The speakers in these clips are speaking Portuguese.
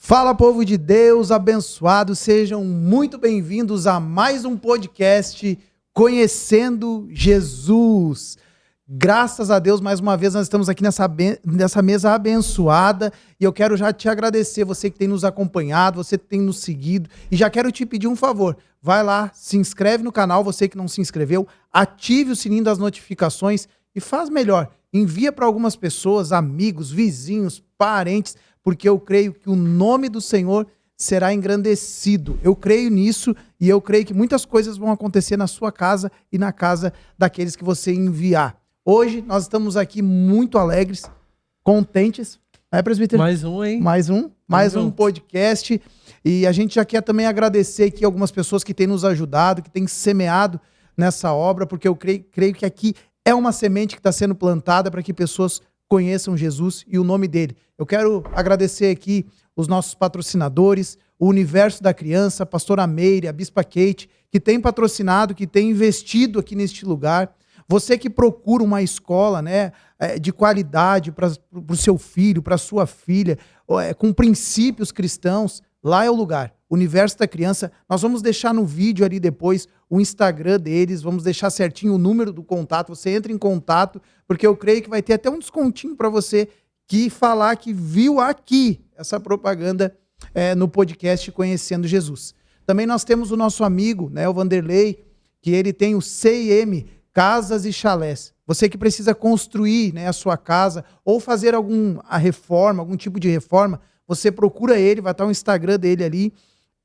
Fala, povo de Deus, abençoados, sejam muito bem-vindos a mais um podcast Conhecendo Jesus. Graças a Deus, mais uma vez, nós estamos aqui nessa mesa abençoada e eu quero já te agradecer, você que tem nos acompanhado, você que tem nos seguido, e já quero te pedir um favor, vai lá, se inscreve no canal, você que não se inscreveu, ative o sininho das notificações e faz melhor, envia para algumas pessoas, amigos, vizinhos, parentes, porque eu creio que o nome do Senhor será engrandecido. Eu creio nisso e eu creio que muitas coisas vão acontecer na sua casa e na casa daqueles que você enviar. Hoje nós estamos aqui muito alegres, contentes. Presbítero? Mais um, hein? Mais um podcast. E a gente já quer também agradecer aqui algumas pessoas que têm nos ajudado, que têm semeado nessa obra, porque eu creio que aqui é uma semente que está sendo plantada para que pessoas conheçam Jesus e o nome dele. Eu quero agradecer aqui os nossos patrocinadores, o Universo da Criança, a pastora Meire, a Bispa Kate, que tem patrocinado, que tem investido aqui neste lugar. Você que procura uma escola, né, de qualidade para o seu filho, para a sua filha, com princípios cristãos, lá é o lugar. Universo da Criança. Nós vamos deixar no vídeo ali depois o Instagram deles, vamos deixar certinho o número do contato, você entra em contato, porque eu creio que vai ter até um descontinho para você que falar que viu aqui essa propaganda no podcast Conhecendo Jesus. Também nós temos o nosso amigo, né, o Vanderlei, que ele tem o CIM, Casas e Chalés. Você que precisa construir, né, a sua casa ou fazer alguma reforma, algum tipo de reforma, você procura ele, vai estar o Instagram dele ali.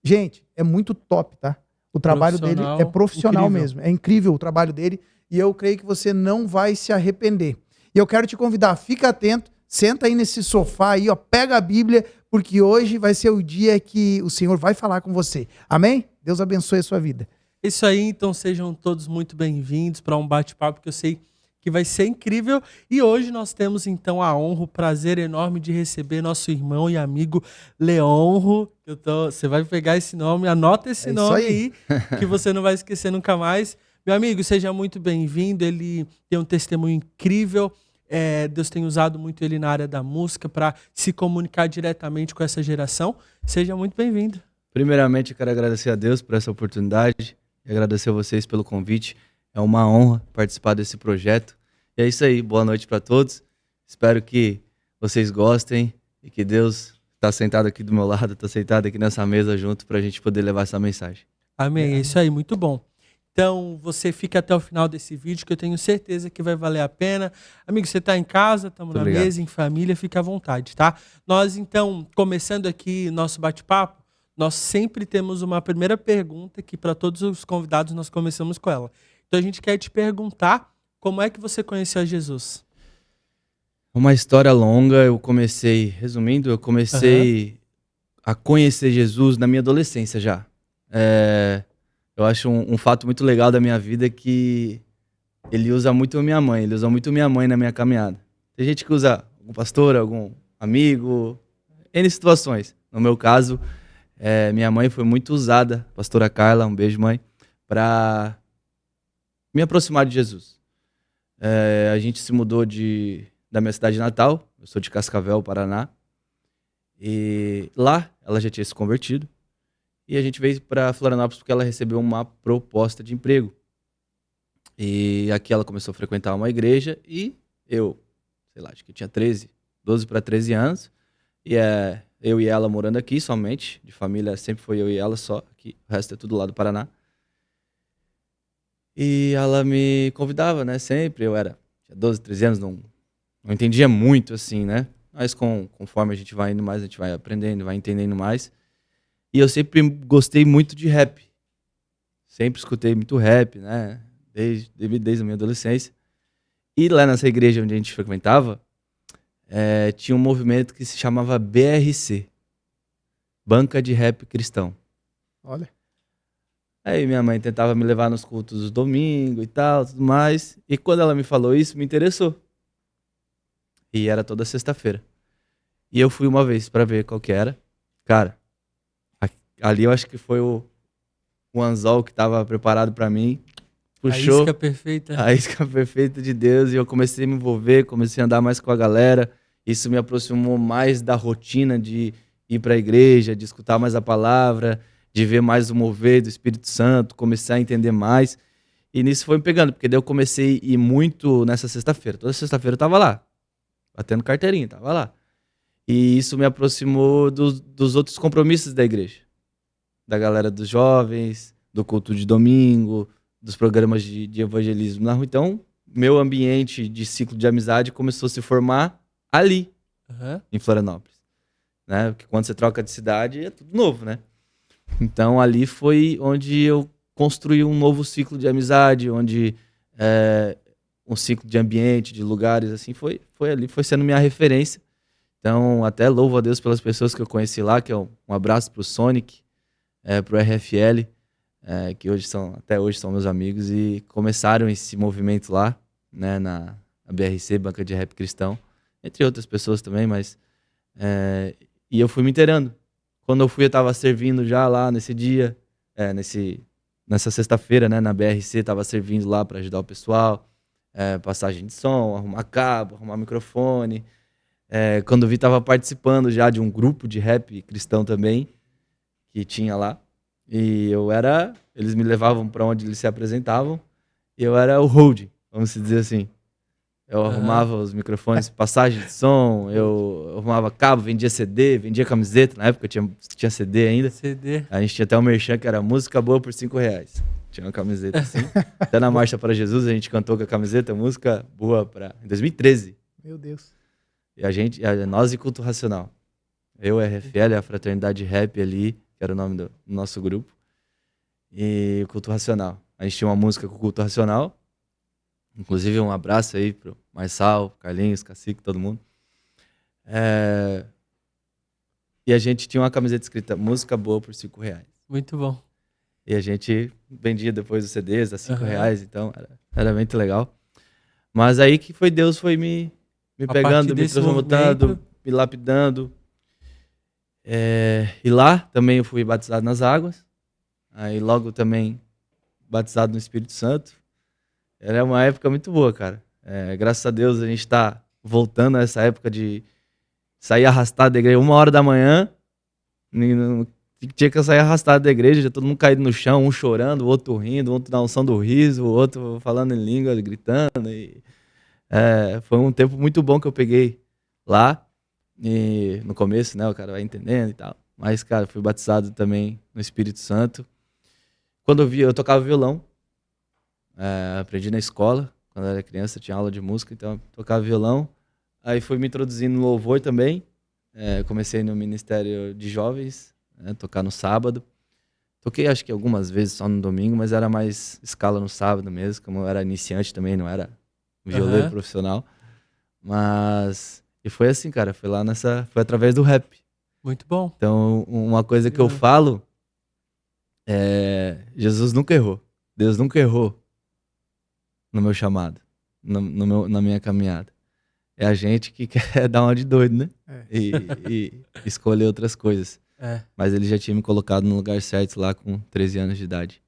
Gente, é muito top, tá? O trabalho dele é profissional incrível. Mesmo. É incrível o trabalho dele e eu creio que você não vai se arrepender. E eu quero te convidar, fica atento, senta aí nesse sofá aí, ó, pega a Bíblia, porque hoje vai ser o dia que o Senhor vai falar com você. Amém? Deus abençoe a sua vida. Isso aí, então sejam todos muito bem-vindos para um bate-papo que eu sei que vai ser incrível. E hoje nós temos então a honra, o prazer enorme de receber nosso irmão e amigo Leonro. Você vai pegar esse nome, anota esse nome aí, que você não vai esquecer nunca mais. Meu amigo, seja muito bem-vindo, ele tem um testemunho incrível. Deus tem usado muito ele na área da música para se comunicar diretamente com essa geração. Seja muito bem-vindo. Primeiramente, eu quero agradecer a Deus por essa oportunidade e agradecer a vocês pelo convite. É uma honra participar desse projeto. E é isso aí, boa noite para todos. Espero que vocês gostem e que Deus está sentado aqui do meu lado, está sentado aqui nessa mesa junto para a gente poder levar essa mensagem. Amém, é isso aí, muito bom. Então, você fica até o final desse vídeo, que eu tenho certeza que vai valer a pena. Amigo, você está em casa, estamos na mesa, em família, fica à vontade, tá? Nós, então, começando aqui nosso bate-papo, nós sempre temos uma primeira pergunta que para todos os convidados nós começamos com ela. Então, a gente quer te perguntar como é que você conheceu a Jesus? Uma história longa, resumindo, eu comecei a conhecer Jesus na minha adolescência já. Eu acho um fato muito legal da minha vida que ele usa muito minha mãe, na minha caminhada. Tem gente que usa algum pastor, algum amigo, N situações. No meu caso, minha mãe foi muito usada, pastora Carla, um beijo, mãe, para me aproximar de Jesus. A gente se mudou da minha cidade natal, eu sou de Cascavel, Paraná, e lá ela já tinha se convertido. E a gente veio para Florianópolis porque ela recebeu uma proposta de emprego. E aqui ela começou a frequentar uma igreja e eu, acho que eu tinha 12 para 13 anos. E eu e ela morando aqui somente, de família sempre foi eu e ela só, aqui, o resto é tudo lá do Paraná. E ela me convidava, né, sempre, tinha 12, 13 anos, não entendia muito assim, né. Mas conforme a gente vai indo mais, a gente vai aprendendo, vai entendendo mais. E eu sempre gostei muito de rap. Sempre escutei muito rap, né? Desde a minha adolescência. E lá nessa igreja onde a gente frequentava, tinha um movimento que se chamava BRC. Banca de Rap Cristão. Olha. Aí minha mãe tentava me levar nos cultos do domingo e tal, tudo mais. E quando ela me falou isso, me interessou. E era toda sexta-feira. E eu fui uma vez pra ver qual que era. Cara, ali eu acho que foi o anzol que estava preparado para mim. Puxou. A isca perfeita. A isca perfeita de Deus. E eu comecei a me envolver, comecei a andar mais com a galera. Isso me aproximou mais da rotina de ir para a igreja, de escutar mais a palavra, de ver mais o mover do Espírito Santo, começar a entender mais. E nisso foi me pegando, porque daí eu comecei a ir muito nessa sexta-feira. Toda sexta-feira eu tava lá, batendo carteirinha, tava lá. E isso me aproximou dos outros compromissos da igreja. Da galera dos jovens, do culto de domingo, dos programas de evangelismo na rua. Então, meu ambiente de ciclo de amizade começou a se formar ali, em Florianópolis. Né? Porque quando você troca de cidade, é tudo novo, né? Então, ali foi onde eu construí um novo ciclo de amizade, onde um ciclo de ambiente, de lugares, assim, foi ali, foi sendo minha referência. Então, até louvo a Deus pelas pessoas que eu conheci lá, que é um abraço pro Sonic, pro RFL, que até hoje são meus amigos, e começaram esse movimento lá, né, na BRC, Banca de Rap Cristão, entre outras pessoas também, mas... e eu fui me inteirando. Quando eu fui, eu tava servindo já lá nesse dia, nessa sexta-feira, né, na BRC, tava servindo lá para ajudar o pessoal, passagem de som, arrumar cabo, arrumar microfone. Quando eu vi, tava participando já de um grupo de rap cristão também, que tinha lá. E eles me levavam para onde eles se apresentavam, e eu era o hold, vamos dizer assim. Eu arrumava os microfones, passagem de som, eu arrumava cabo, vendia CD, vendia camiseta. Na época tinha CD ainda. CD. A gente tinha até um merchan que era música boa por R$5. Tinha uma camiseta assim. Até na Marcha para Jesus a gente cantou com a camiseta, música boa em 2013. Meu Deus. E nós e Culto Racional. Eu, a RFL, a Fraternidade Rap ali, que era o nome do nosso grupo. E Culto Racional. A gente tinha uma música com o Culto Racional. Inclusive, um abraço aí pro Marçal, Carlinhos, Cacique, todo mundo. E a gente tinha uma camiseta escrita música boa por R$5. Muito bom. E a gente vendia depois os CDs a R$5, então era muito legal. Mas aí que Deus foi me pegando, me transmutando, me lapidando. E lá também eu fui batizado nas águas. Aí logo também batizado no Espírito Santo. Era uma época muito boa, cara. Graças a Deus a gente tá voltando a essa época de sair arrastado da igreja 1h da manhã. Tinha que sair arrastado da igreja, já todo mundo caído no chão, um chorando, o outro rindo, o outro na unção do riso, o outro falando em língua, gritando. Foi um tempo muito bom que eu peguei lá. E no começo, né, o cara vai entendendo e tal. Mas, cara, fui batizado também no Espírito Santo. Quando eu tocava violão. Aprendi na escola, quando eu era criança, tinha aula de música, então eu tocava violão. Aí fui me introduzindo no louvor também. Comecei no Ministério de Jovens, tocar no sábado. Toquei acho que algumas vezes só no domingo, mas era mais escala no sábado mesmo, como eu era iniciante também, não era violeiro profissional. E foi assim, cara, foi através do rap. Muito bom. Então, uma coisa que eu falo Jesus nunca errou. Deus nunca errou no meu chamado, na minha caminhada. É a gente que quer dar uma de doido, né? E escolher outras coisas. Mas ele já tinha me colocado no lugar certo lá com 13 anos de idade.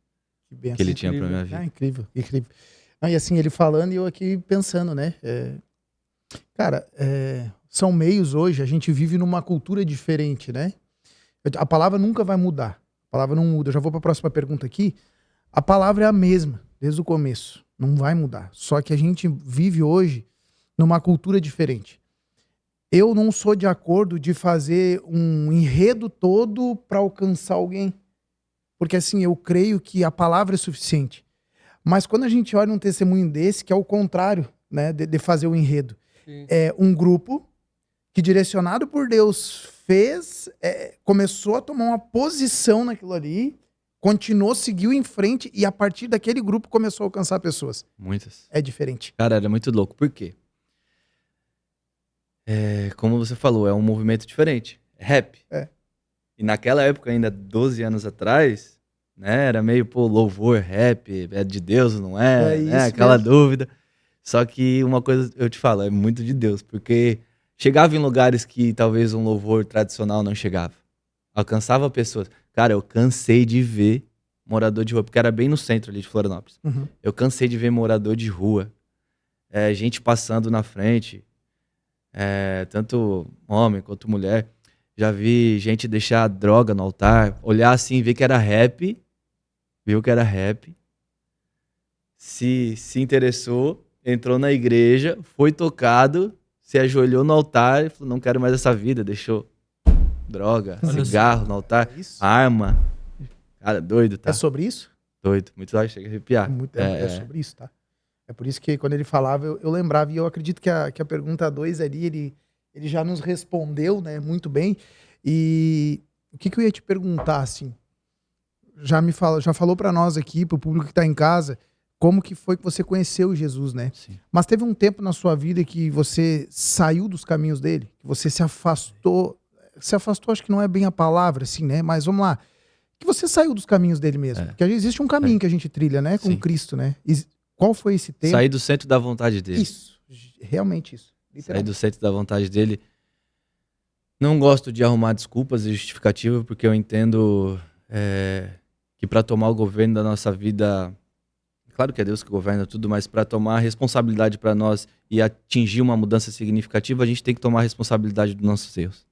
Que ele tinha pra minha vida. Incrível, incrível. E assim, ele falando e eu aqui pensando, né? Cara, são meios hoje, a gente vive numa cultura diferente, né? A palavra nunca vai mudar. A palavra não muda. Eu já vou pra próxima pergunta aqui. A palavra é a mesma, desde o começo. Não vai mudar. Só que a gente vive hoje numa cultura diferente. Eu não sou de acordo de fazer um enredo todo para alcançar alguém. Porque assim, eu creio que a palavra é suficiente. Mas quando a gente olha um testemunho desse, que é o contrário, né, de fazer o enredo. Sim. É um grupo que, direcionado por Deus, começou a tomar uma posição naquilo ali, continuou, seguiu em frente e a partir daquele grupo começou a alcançar pessoas. Muitas. É diferente. Cara, era muito louco. Por quê? Como você falou, é um movimento diferente. Rap. E naquela época, ainda 12 anos atrás, né, era meio, louvor, rap, é de Deus ou não é? Isso né? Aquela mesmo. dúvida. Só que uma coisa eu te falo, é muito de Deus, porque chegava em lugares que talvez um louvor tradicional não chegava. Alcançava pessoas. Cara, eu cansei de ver morador de rua, porque era bem no centro ali de Florianópolis. Uhum. Eu cansei de ver morador de rua, gente passando na frente, tanto homem quanto mulher, Já vi gente deixar droga no altar, olhar assim, ver que era rap, viu que era rap, se interessou, entrou na igreja, foi tocado, se ajoelhou no altar e falou, não quero mais essa vida, deixou droga, Olha cigarro no altar, É isso? arma. Cara, doido, tá? É sobre isso? Doido, muito doido, chega a arrepiar. É sobre isso, tá? É por isso que quando ele falava, eu lembrava, e eu acredito que a pergunta 2 ali, ele já nos respondeu, né, muito bem. E o que eu ia te perguntar, assim, já falou para nós aqui, pro público que tá em casa, como que foi que você conheceu Jesus, né? Sim. Mas teve um tempo na sua vida que você saiu dos caminhos dele, que você se afastou acho que não é bem a palavra, assim, né? Mas vamos lá, que você saiu dos caminhos dele mesmo. Porque existe um caminho que a gente trilha, né? Com Sim. Cristo, né? E qual foi esse tempo? Sair do centro da vontade dele. Isso, realmente isso. Sair do centro da vontade dele. Não gosto de arrumar desculpas e justificativas, porque eu entendo que para tomar o governo da nossa vida, claro que é Deus que governa tudo, mas para tomar a responsabilidade para nós e atingir uma mudança significativa, a gente tem que tomar a responsabilidade dos nossos erros.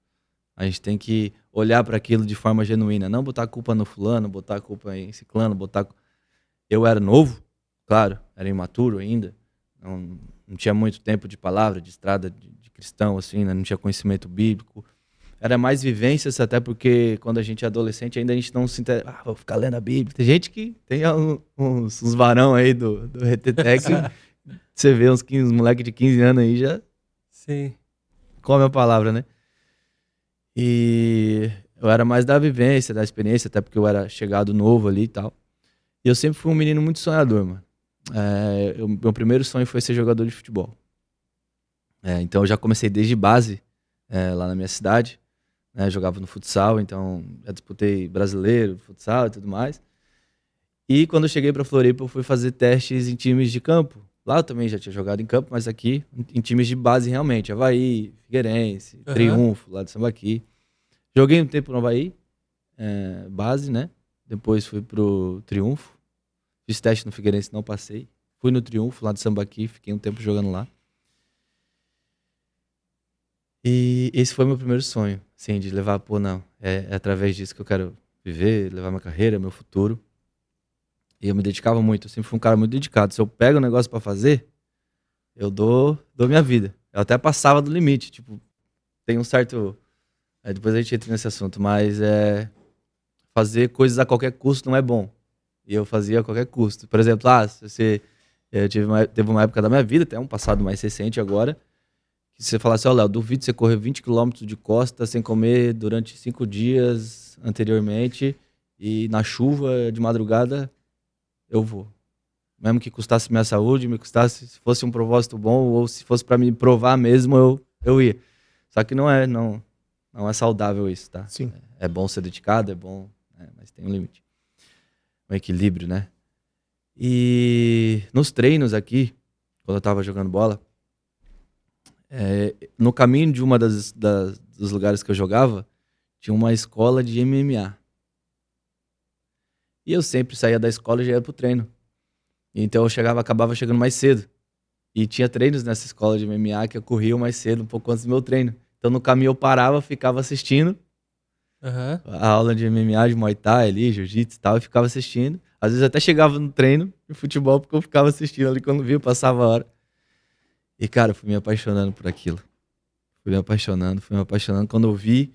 A gente tem que olhar para aquilo de forma genuína, não botar a culpa no fulano, botar a culpa em ciclano, Eu era novo, claro, era imaturo ainda, não tinha muito tempo de palavra, de estrada de cristão, assim, né? Não tinha conhecimento bíblico. Era mais vivências, até porque quando a gente é adolescente ainda a gente não se interessa, vou ficar lendo a Bíblia. Tem gente que tem uns varão aí do RTTEC, você vê uns moleque de 15 anos aí já Sim. come a palavra, né? E eu era mais da vivência, da experiência, até porque eu era chegado novo ali e tal. E eu sempre fui um menino muito sonhador, mano. Meu primeiro sonho foi ser jogador de futebol. Então eu já comecei desde base, lá na minha cidade. Jogava no futsal, então já disputei brasileiro, futsal e tudo mais. E quando eu cheguei pra Floripa, eu fui fazer testes em times de campo. Lá eu também já tinha jogado em campo, mas aqui em times de base realmente. Avaí, Figueirense, Triunfo, lá de Sambaqui. Joguei um tempo no Avaí, base, né? Depois fui pro Triunfo. Fiz teste no Figueirense, não passei. Fui no Triunfo, lá de Sambaqui, fiquei um tempo jogando lá. E esse foi meu primeiro sonho, assim, de levar, é através disso que eu quero viver, levar minha carreira, meu futuro. E eu me dedicava muito, eu sempre fui um cara muito dedicado. Se eu pego um negócio pra fazer, eu dou minha vida. Eu até passava do limite, tipo, tem um certo... depois a gente entra nesse assunto, mas fazer coisas a qualquer custo não é bom. E eu fazia a qualquer custo. Por exemplo, teve uma época da minha vida, até um passado mais recente agora, que você falasse, Léo, duvido você correr 20 km de costa sem comer durante 5 dias anteriormente e na chuva, de madrugada, eu vou. Mesmo que custasse minha saúde, se fosse um propósito bom ou se fosse para me provar mesmo, eu ia. Só que não é saudável isso, tá? Sim. É bom ser dedicado, é bom, mas tem um limite. Um equilíbrio, né? E nos treinos aqui, quando eu tava jogando bola, no caminho de uma dos lugares que eu jogava, tinha uma escola de MMA. E eu sempre saía da escola e já ia pro treino. Então eu acabava chegando mais cedo. E tinha treinos nessa escola de MMA que eu corria mais cedo, um pouco antes do meu treino. Então no caminho eu parava, ficava assistindo a aula de MMA, de Muay Thai ali, Jiu-Jitsu e tal, e ficava assistindo. Às vezes até chegava no treino de futebol, porque eu ficava assistindo ali, quando via, eu passava a hora. E, cara, eu fui me apaixonando por aquilo. Fui me apaixonando. Quando eu vi,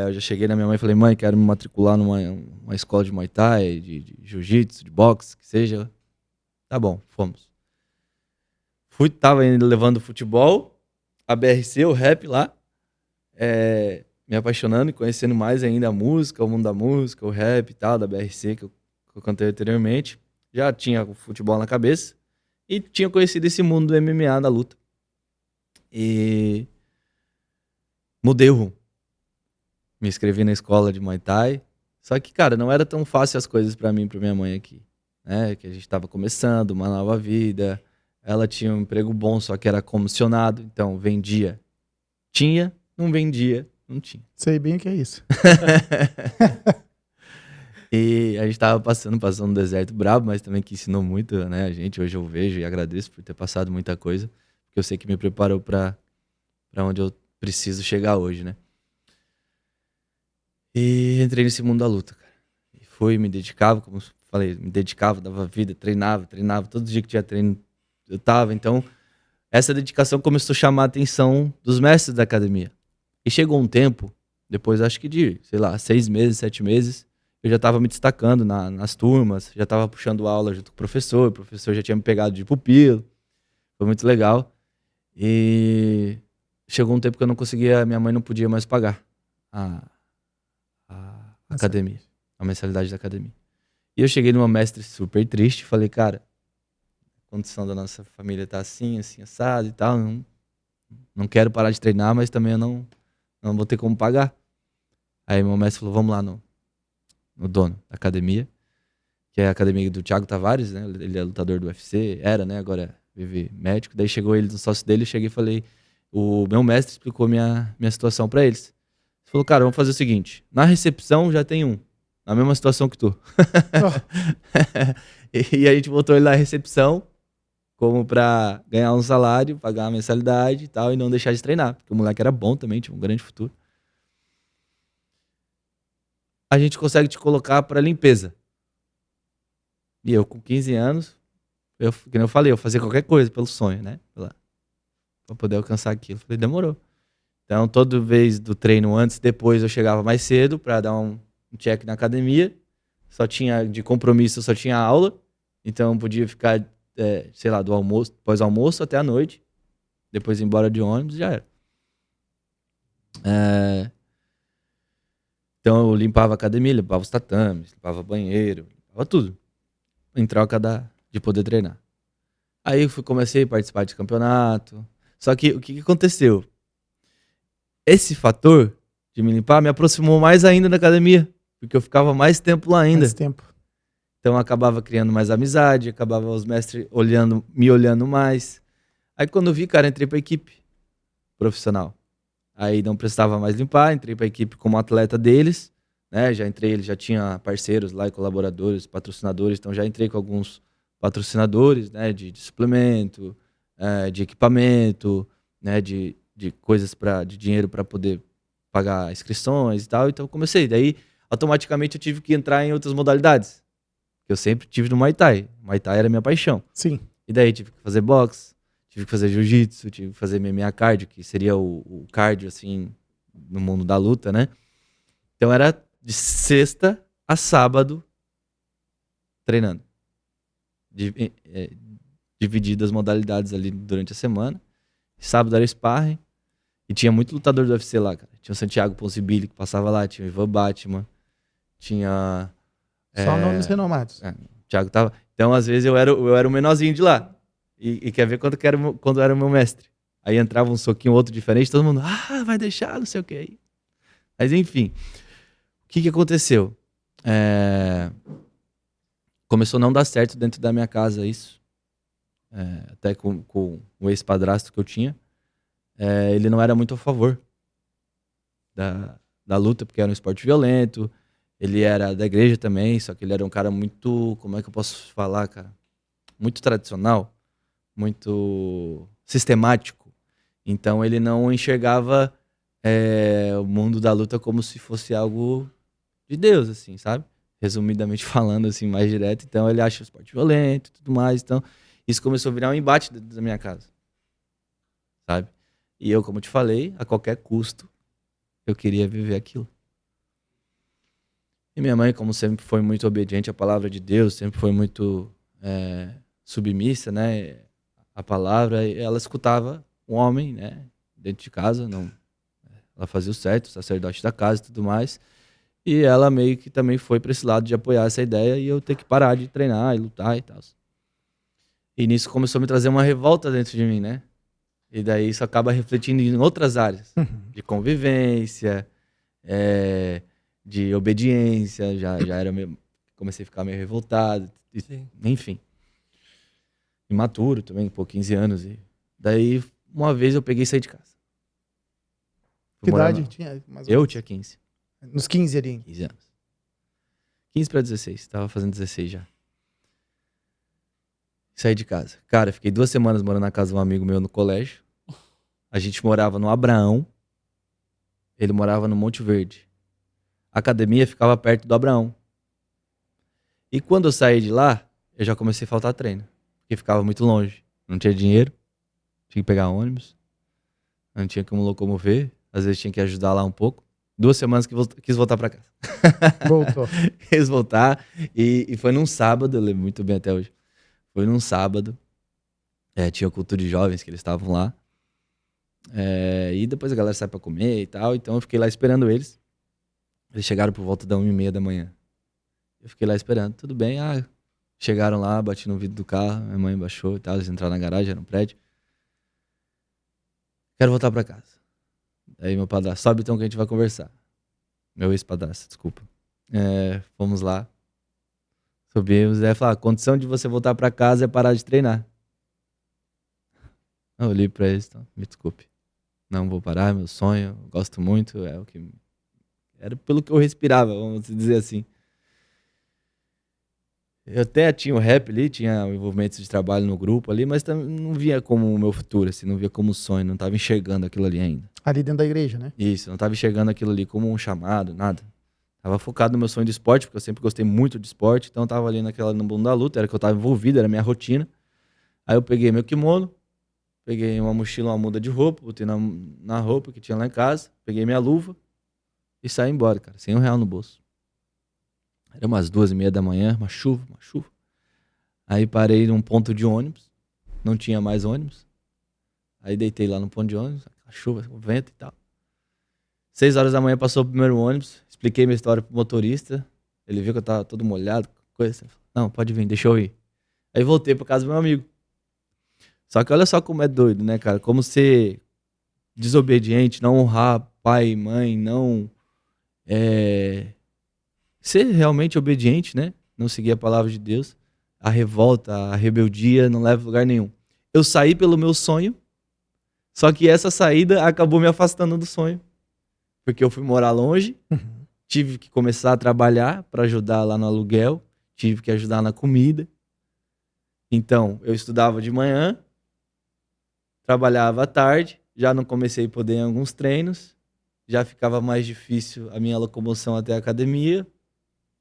eu já cheguei na minha mãe e falei, mãe, quero me matricular numa escola de Muay Thai, de Jiu-Jitsu, de boxe, que seja. Tá bom, fomos. Tava indo levando o futebol, a BRC, o rap lá, me apaixonando e conhecendo mais ainda a música, o mundo da música, o rap e tal, da BRC, que eu cantei anteriormente. Já tinha o futebol na cabeça e tinha conhecido esse mundo do MMA, da luta. E mudei o rumo. Me inscrevi na escola de Muay Thai. Só que, cara, não era tão fácil as coisas pra mim e pra minha mãe aqui. Que a gente tava começando, uma nova vida. Ela tinha um emprego bom, só que era comissionado. Então, vendia. Tinha, não vendia, não tinha. Sei bem o que é isso. E a gente tava passando um deserto brabo, mas também que ensinou muito, né, a gente. Hoje eu vejo e agradeço por ter passado muita coisa, porque eu sei que me preparou pra onde eu preciso chegar hoje, né? E entrei nesse mundo da luta, cara. E fui, me dedicava, como eu falei, me dedicava, dava vida, treinava. Todo dia que tinha treino eu tava. Então, essa dedicação começou a chamar a atenção dos mestres da academia. E chegou um tempo, depois acho que de, sei lá, 6 meses, 7 meses, eu já tava me destacando nas turmas, já tava puxando aula junto com o professor já tinha me pegado de pupilo. Foi muito legal. E chegou um tempo que eu não conseguia, minha mãe não podia mais pagar a academia, a mensalidade da academia. E eu cheguei numa mestre super triste, falei, cara, a condição da nossa família tá assim, assado e tal, não quero parar de treinar, mas também eu não vou ter como pagar. Aí meu mestre falou, vamos lá no dono da academia, que é a academia do Thiago Tavares, né? Ele é lutador do UFC, era, né? Agora vive médico. Daí chegou ele, no sócio dele, eu cheguei e falei, o meu mestre explicou minha situação pra eles. Ele falou, cara, vamos fazer o seguinte, na recepção já tem um, na mesma situação que tu. E a gente botou ele na recepção, como pra ganhar um salário, pagar uma mensalidade e tal, e não deixar de treinar, porque o moleque era bom também, tinha um grande futuro. A gente consegue te colocar pra limpeza. E eu, com 15 anos, como eu falei, eu fazia qualquer coisa pelo sonho, né? Pra poder alcançar aquilo. Falei, demorou. Então, toda vez do treino antes e depois, eu chegava mais cedo pra dar um check na academia. Só tinha, de compromisso, só tinha aula. Então, eu podia ficar, sei lá, do almoço, pós-almoço até a noite. Depois ir embora de ônibus, já era. Então, eu limpava a academia, limpava os tatames, limpava banheiro, limpava tudo. Em troca de poder treinar. Aí eu comecei a participar de campeonato. Só que o que aconteceu? Esse fator de me limpar me aproximou mais ainda da academia. Porque eu ficava mais tempo lá ainda. Mais tempo. Então eu acabava criando mais amizade, acabava os mestres me olhando mais. Aí quando eu vi, cara, entrei pra equipe profissional. Aí não precisava mais limpar, entrei pra equipe como atleta deles, né? Já entrei, ele já tinha parceiros lá, colaboradores, patrocinadores, então já entrei com alguns patrocinadores, né? De suplemento, de equipamento, né? De coisas de dinheiro para poder pagar inscrições e tal. Então eu comecei. Daí automaticamente eu tive que entrar em outras modalidades. Que eu sempre tive no Muay Thai. Muay Thai era a minha paixão. Sim. E daí tive que fazer boxe, tive que fazer jiu-jitsu, tive que fazer MMA cardio, que seria o cardio, assim, no mundo da luta, né? Então era de sexta a sábado treinando. Dividido as modalidades ali durante a semana. Sábado era sparring. E tinha muito lutador do UFC lá, cara. Tinha o Santiago Ponzibili que passava lá, tinha o Ivan Batman, tinha... Só nomes renomados. O Thiago tava... Então, às vezes, eu era o menorzinho de lá. E quer ver quando era o meu mestre. Aí entrava um soquinho, outro diferente, todo mundo, vai deixar, não sei o que. Mas, enfim. O que aconteceu? Começou a não dar certo dentro da minha casa isso. Até com o ex-padrasto que eu tinha. Ele não era muito a favor da luta, porque era um esporte violento. Ele era da igreja também, só que ele era um cara muito, como é que eu posso falar, cara? Muito tradicional, muito sistemático. Então ele não enxergava o mundo da luta como se fosse algo de Deus, assim, sabe? Resumidamente falando, assim, mais direto. Então ele acha o esporte violento e tudo mais. Então isso começou a virar um embate dentro da minha casa, sabe? E eu, como te falei, a qualquer custo, eu queria viver aquilo. E minha mãe, como sempre foi muito obediente à palavra de Deus, sempre foi muito submissa, né? A palavra, ela escutava um homem, né? Dentro de casa, não, ela fazia o certo, o sacerdote da casa e tudo mais. E ela meio que também foi para esse lado de apoiar essa ideia e eu ter que parar de treinar e lutar e tal. E nisso começou a me trazer uma revolta dentro de mim, né? E daí isso acaba refletindo em outras áreas. De convivência, de obediência, já era meio... Comecei a ficar meio revoltado. Enfim. Imaturo também, pô, 15 anos. E daí, uma vez eu peguei e saí de casa. Que idade tinha? Eu tinha 15. Nos 15 ali. 15 anos. 15 para 16. Tava fazendo 16 já. Saí de casa. Cara, fiquei 2 semanas morando na casa de um amigo meu no colégio. A gente morava no Abraão. Ele morava no Monte Verde. A academia ficava perto do Abraão. E quando eu saí de lá, eu já comecei a faltar treino. Porque ficava muito longe. Não tinha dinheiro. Tinha que pegar ônibus. Não tinha como locomover. Às vezes tinha que ajudar lá um pouco. 2 semanas que quis voltar pra casa. Voltou. Quis voltar. E foi num sábado, eu lembro muito bem até hoje. Foi num sábado. Tinha o culto de jovens que eles estavam lá. E depois a galera sai pra comer e tal. Então eu fiquei lá esperando eles. Eles chegaram por volta da 1h30 da manhã. Eu fiquei lá esperando. Tudo bem. Chegaram lá, bati no vidro do carro. Minha mãe baixou e tal. Eles entraram na garagem, era um prédio. Quero voltar pra casa. Aí meu padrasto, sobe então que a gente vai conversar. Meu ex-padrasto, desculpa. Fomos lá. Subimos. Aí falou, a condição de você voltar pra casa é parar de treinar. Eu olhei pra eles, então, me desculpe. Não vou parar, meu sonho, gosto muito, é o que... Era pelo que eu respirava, vamos dizer assim. Eu até tinha o rap ali, tinha envolvimentos de trabalho no grupo ali, mas não via como o meu futuro, assim, não via como sonho, não tava enxergando aquilo ali ainda. Ali dentro da igreja, né? Isso, não tava enxergando aquilo ali como um chamado, nada. Tava focado no meu sonho de esporte, porque eu sempre gostei muito de esporte, então eu tava ali no mundo da luta, era que eu tava envolvido, era a minha rotina. Aí eu peguei meu kimono, peguei uma mochila, uma muda de roupa, botei na roupa que tinha lá em casa, peguei minha luva e saí embora, cara, sem R$1 no bolso. Era umas 2h30 da manhã, uma chuva. Aí parei num ponto de ônibus, não tinha mais ônibus. Aí deitei lá no ponto de ônibus, a chuva, o vento e tal. 6h da manhã passou o primeiro ônibus, expliquei minha história pro motorista, ele viu que eu tava todo molhado, coisa assim. Não, pode vir, deixa eu ir. Aí voltei pra casa do meu amigo. Só que olha só como é doido, né, cara? Como ser desobediente, não honrar pai e mãe, não ser realmente obediente, né? Não seguir a palavra de Deus. A revolta, a rebeldia não leva a lugar nenhum. Eu saí pelo meu sonho, só que essa saída acabou me afastando do sonho. Porque eu fui morar longe, tive que começar a trabalhar para ajudar lá no aluguel, tive que ajudar na comida. Então, eu estudava de manhã, trabalhava à tarde, já não comecei a poder em alguns treinos, já ficava mais difícil a minha locomoção até a academia,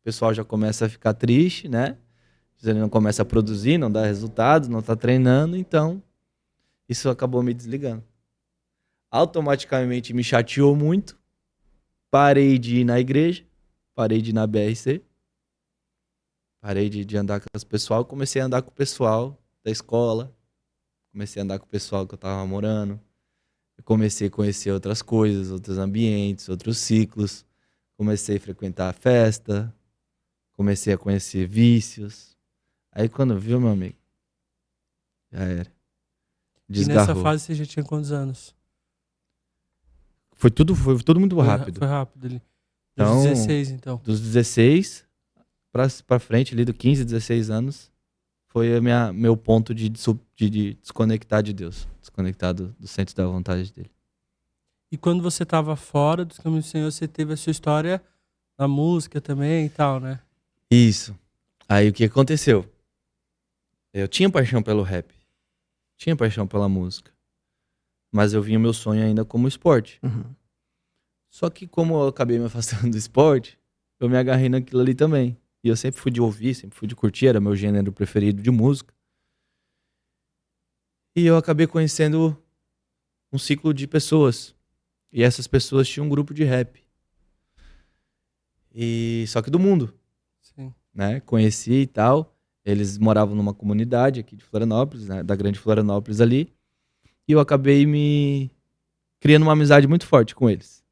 o pessoal já começa a ficar triste, né? Ele não começa a produzir, não dá resultados, não tá treinando, então isso acabou me desligando. Automaticamente me chateou muito, parei de ir na igreja, parei de ir na BRC, parei de andar com as pessoal, comecei a andar com o pessoal da escola, comecei a andar com o pessoal que eu tava namorando, comecei a conhecer outras coisas, outros ambientes, outros ciclos, comecei a frequentar a festa, comecei a conhecer vícios. Aí quando viu, meu amigo, já era. Desgarrou. E nessa fase você já tinha quantos anos? Foi tudo muito rápido. Foi rápido ali. Dos Então, 16, então. Dos 16 pra frente, ali do 15, 16 anos, foi meu ponto de desconectar de Deus. Desconectar do centro da vontade dele. E quando você estava fora dos caminhos do Senhor, você teve a sua história na música também e tal, né? Isso. Aí o que aconteceu? Eu tinha paixão pelo rap. Tinha paixão pela música. Mas eu via o meu sonho ainda como esporte. Só que como eu acabei me afastando do esporte, eu me agarrei naquilo ali também. E eu sempre fui de ouvir, sempre fui de curtir, era meu gênero preferido de música. E eu acabei conhecendo um ciclo de pessoas. E essas pessoas tinham um grupo de rap. Só que do mundo. Sim. Né? Conheci e tal. Eles moravam numa comunidade aqui de Florianópolis, né? Da grande Florianópolis ali. E eu acabei me criando uma amizade muito forte com eles.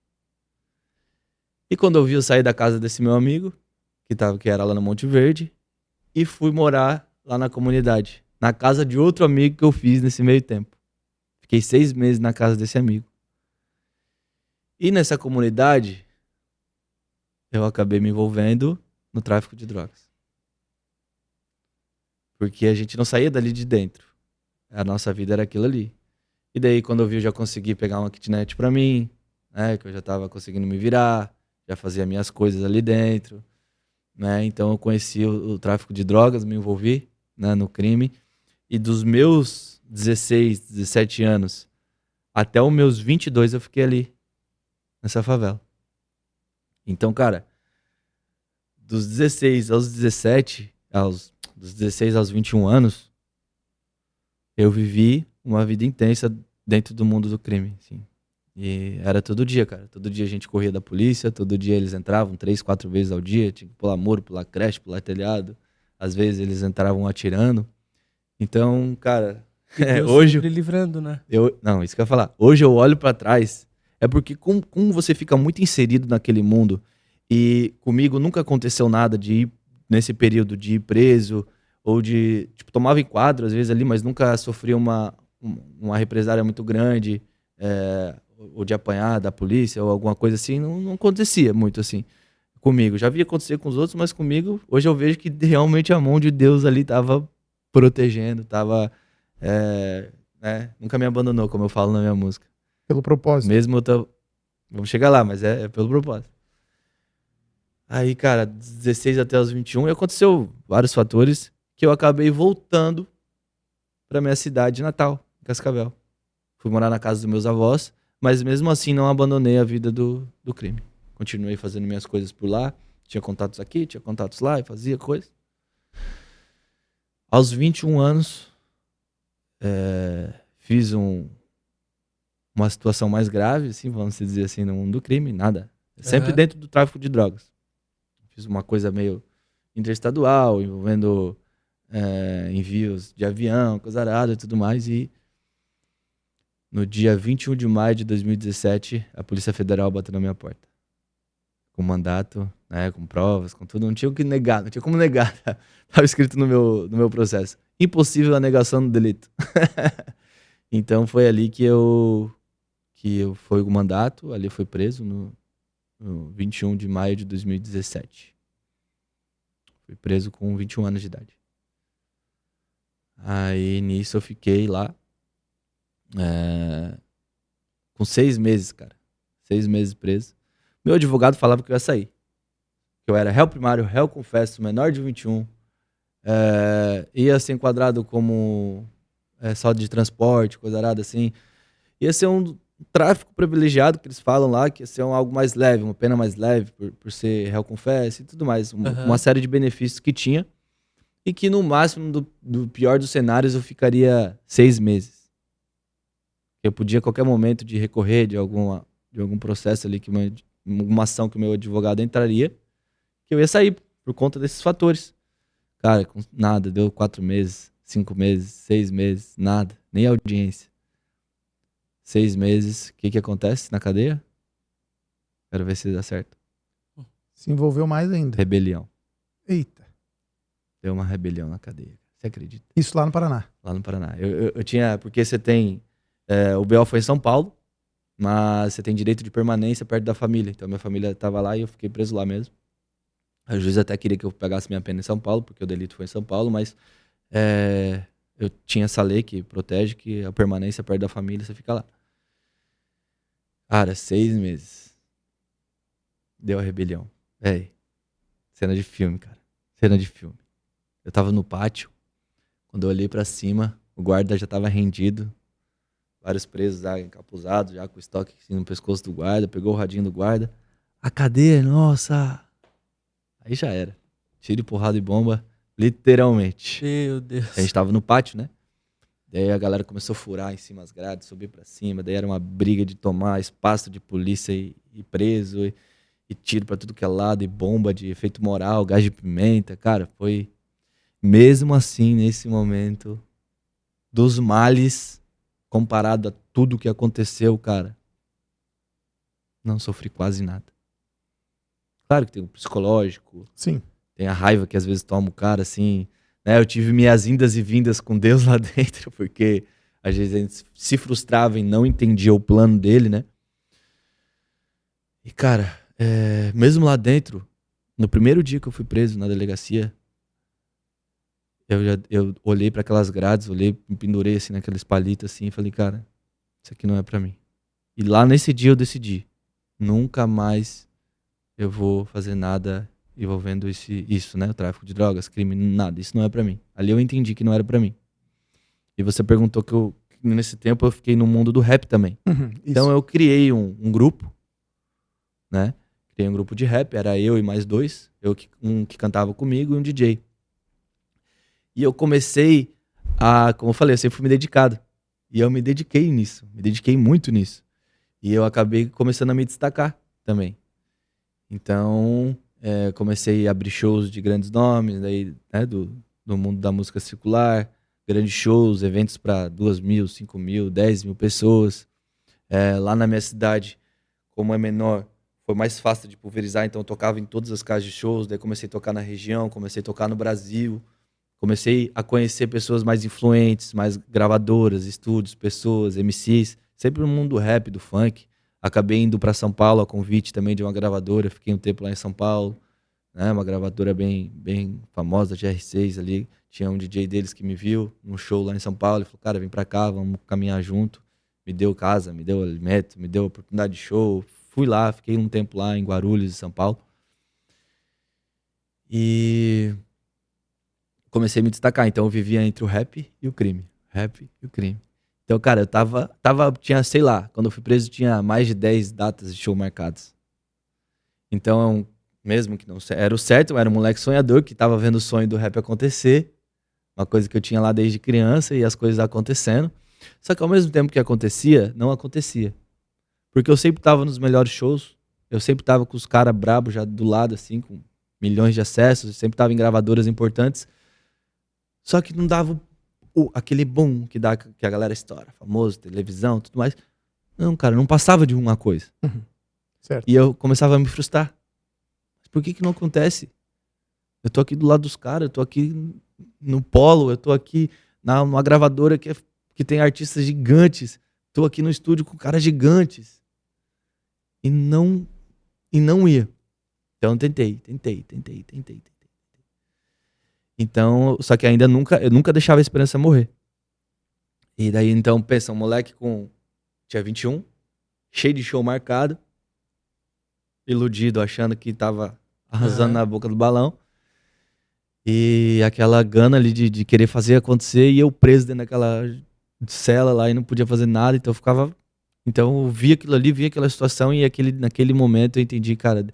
E quando eu sair da casa desse meu amigo, que era lá no Monte Verde, e fui morar lá na comunidade, na casa de outro amigo que eu fiz nesse meio tempo. Fiquei 6 meses na casa desse amigo. E nessa comunidade, eu acabei me envolvendo no tráfico de drogas. Porque a gente não saía dali de dentro. A nossa vida era aquilo ali. E daí, quando eu vi, eu já consegui pegar uma kitnet pra mim, né? Que eu já tava conseguindo me virar, já fazia minhas coisas ali dentro, né? Então eu conheci o tráfico de drogas, me envolvi, né, no crime. E dos meus 16, 17 anos até os meus 22 eu fiquei ali, nessa favela. Então, cara, dos 16 aos 17, dos 16 aos 21 anos, eu vivi uma vida intensa dentro do mundo do crime, assim. E era todo dia, cara. Todo dia a gente corria da polícia, todo dia eles entravam 3, 4 vezes ao dia, tinha que pular muro, pular creche, pular telhado. Às vezes eles entravam atirando. Então, cara, E Deus hoje sempre livrando, né? não, isso que eu ia falar. Hoje eu olho pra trás, é porque como você fica muito inserido naquele mundo, e comigo nunca aconteceu nada de ir nesse período de ir preso, ou de, tipo, tomava enquadro às vezes ali, mas nunca sofria uma represália muito grande, ou de apanhar da polícia, ou alguma coisa assim, não acontecia muito assim comigo. Já via acontecer com os outros, mas comigo, hoje eu vejo que realmente a mão de Deus ali tava protegendo, tava, né, nunca me abandonou, como eu falo na minha música. Pelo propósito. Mesmo eu tô... Vamos chegar lá, mas é pelo propósito. Aí, cara, 16 até os 21, e aconteceu vários fatores que eu acabei voltando pra minha cidade natal, Cascavel. Fui morar na casa dos meus avós, mas mesmo assim não abandonei a vida do crime. Continuei fazendo minhas coisas por lá, tinha contatos aqui, tinha contatos lá, e fazia coisas. Aos 21 anos, fiz uma situação mais grave, assim, vamos dizer assim, no mundo do crime, nada. Sempre dentro do tráfico de drogas. Fiz uma coisa meio interestadual, envolvendo envios de avião, coisa arada e tudo mais. E no dia 21 de maio de 2017, a Polícia Federal bateu na minha porta. Com mandato, né, com provas, com tudo. Não tinha o que negar, não tinha como negar. Estava escrito no meu processo. Impossível a negação do delito. Então foi ali que eu fui o mandato, ali eu fui preso no 21 de maio de 2017. Fui preso com 21 anos de idade. Aí nisso eu fiquei lá com 6 meses, cara. 6 meses preso. Meu advogado falava que eu ia sair. Que eu era réu primário, réu confesso, menor de 21. Ia ser enquadrado como só de transporte, coisa arada assim. Ia ser um tráfico privilegiado, que eles falam lá, que ia ser algo mais leve, uma pena mais leve, por ser réu confesso e tudo mais. Uma série de benefícios que tinha. E que no máximo, do pior dos cenários, eu ficaria 6 meses. Eu podia a qualquer momento de recorrer de algum processo ali, alguma ação que o meu advogado entraria, que eu ia sair por conta desses fatores. Cara, nada, deu 4 meses, 5 meses, 6 meses, nada, nem audiência. 6 meses, o que acontece na cadeia? Quero ver se dá certo. Se envolveu mais ainda. Rebelião. Eita. Deu uma rebelião na cadeia. Você acredita? Isso lá no Paraná. Lá no Paraná. Eu tinha, porque você tem, o BO foi em São Paulo, mas você tem direito de permanência perto da família. Então minha família estava lá e eu fiquei preso lá mesmo. A juiz até queria que eu pegasse minha pena em São Paulo, porque o delito foi em São Paulo, mas eu tinha essa lei que protege que a permanência perto da família, você fica lá. Cara, 6 meses. Deu a rebelião. Cena de filme, cara. Cena de filme. Eu tava no pátio, quando eu olhei pra cima, o guarda já tava rendido. Vários presos já encapuzados, já com o estoque assim, no pescoço do guarda, pegou o radinho do guarda. A cadeia, nossa! Aí já era. Tiro, porrada e bomba, literalmente. Meu Deus. A gente tava no pátio, né? Daí a galera começou a furar em cima as grades, subir pra cima. Daí era uma briga de tomar espaço de polícia e preso. E tiro pra tudo que é lado, e bomba de efeito moral, gás de pimenta. Cara, foi... Mesmo assim, nesse momento, dos males, comparado a tudo que aconteceu, cara, não sofri quase nada. Claro que tem o psicológico. Sim. Tem a raiva que às vezes toma o cara, assim, né? Eu tive minhas indas e vindas com Deus lá dentro, porque às vezes a gente se frustrava e não entendia o plano dele, né? E, cara, mesmo lá dentro, no primeiro dia que eu fui preso na delegacia, eu olhei para aquelas grades, me pendurei assim naqueles palitos assim, e falei, cara, isso aqui não é para mim. E lá nesse dia eu decidi, nunca mais eu vou fazer nada envolvendo isso, né? O tráfico de drogas, crime, nada. Isso não é pra mim. Ali eu entendi que não era pra mim. E você perguntou que nesse tempo eu fiquei no mundo do rap também. Uhum, então eu criei um grupo, né? criei um grupo de rap, era eu e mais dois, um que cantava comigo e um DJ. E eu comecei como eu falei, eu sempre fui me dedicado. E eu me dediquei nisso, me dediquei muito nisso. E eu acabei começando a me destacar também. Então, comecei a abrir shows de grandes nomes, daí, né, do mundo da música circular, grandes shows, eventos para 2.000, 5.000, 10.000 pessoas. Lá na minha cidade, como é menor, foi mais fácil de pulverizar, então eu tocava em todas as casas de shows, daí comecei a tocar na região, comecei a tocar no Brasil, comecei a conhecer pessoas mais influentes, mais gravadoras, estúdios, pessoas, MCs, sempre no mundo do rap, do funk. Acabei indo para São Paulo a convite também de uma gravadora, fiquei um tempo lá em São Paulo, né? Uma gravadora bem, bem famosa, GR6 ali. Tinha um DJ deles que me viu num show lá em São Paulo e falou, cara, vem pra cá, vamos caminhar junto. Me deu casa, me deu alimento, me deu oportunidade de show. Fui lá, fiquei um tempo lá em Guarulhos, em São Paulo. E comecei a me destacar, então eu vivia entre o rap e o crime. Rap e o crime. Então, cara, eu tinha, sei lá, quando eu fui preso tinha mais de 10 datas de show marcadas. Então, mesmo que não era o certo, eu era um moleque sonhador que tava vendo o sonho do rap acontecer, uma coisa que eu tinha lá desde criança e as coisas acontecendo. Só que ao mesmo tempo que acontecia, não acontecia. Porque eu sempre tava nos melhores shows, eu sempre tava com os caras brabos já do lado, assim, com milhões de acessos, eu sempre tava em gravadoras importantes. Só que não dava aquele boom que a galera estoura, famoso, televisão, tudo mais. Não, cara, não passava de uma coisa. Uhum. Certo. E eu começava a me frustrar. Mas por que não acontece? Eu tô aqui do lado dos caras, eu tô aqui no polo, eu tô aqui numa gravadora que tem artistas gigantes, tô aqui no estúdio com caras gigantes. E não ia. Então eu tentei. Então, só que eu nunca deixava a esperança morrer. E daí, então, pensa, um moleque tinha 21, cheio de show marcado, iludido, achando que tava arrasando na boca do balão. E aquela gana ali de querer fazer acontecer, e eu preso dentro daquela cela lá e não podia fazer nada, então eu via aquilo ali, via aquela situação, e naquele momento eu entendi, cara,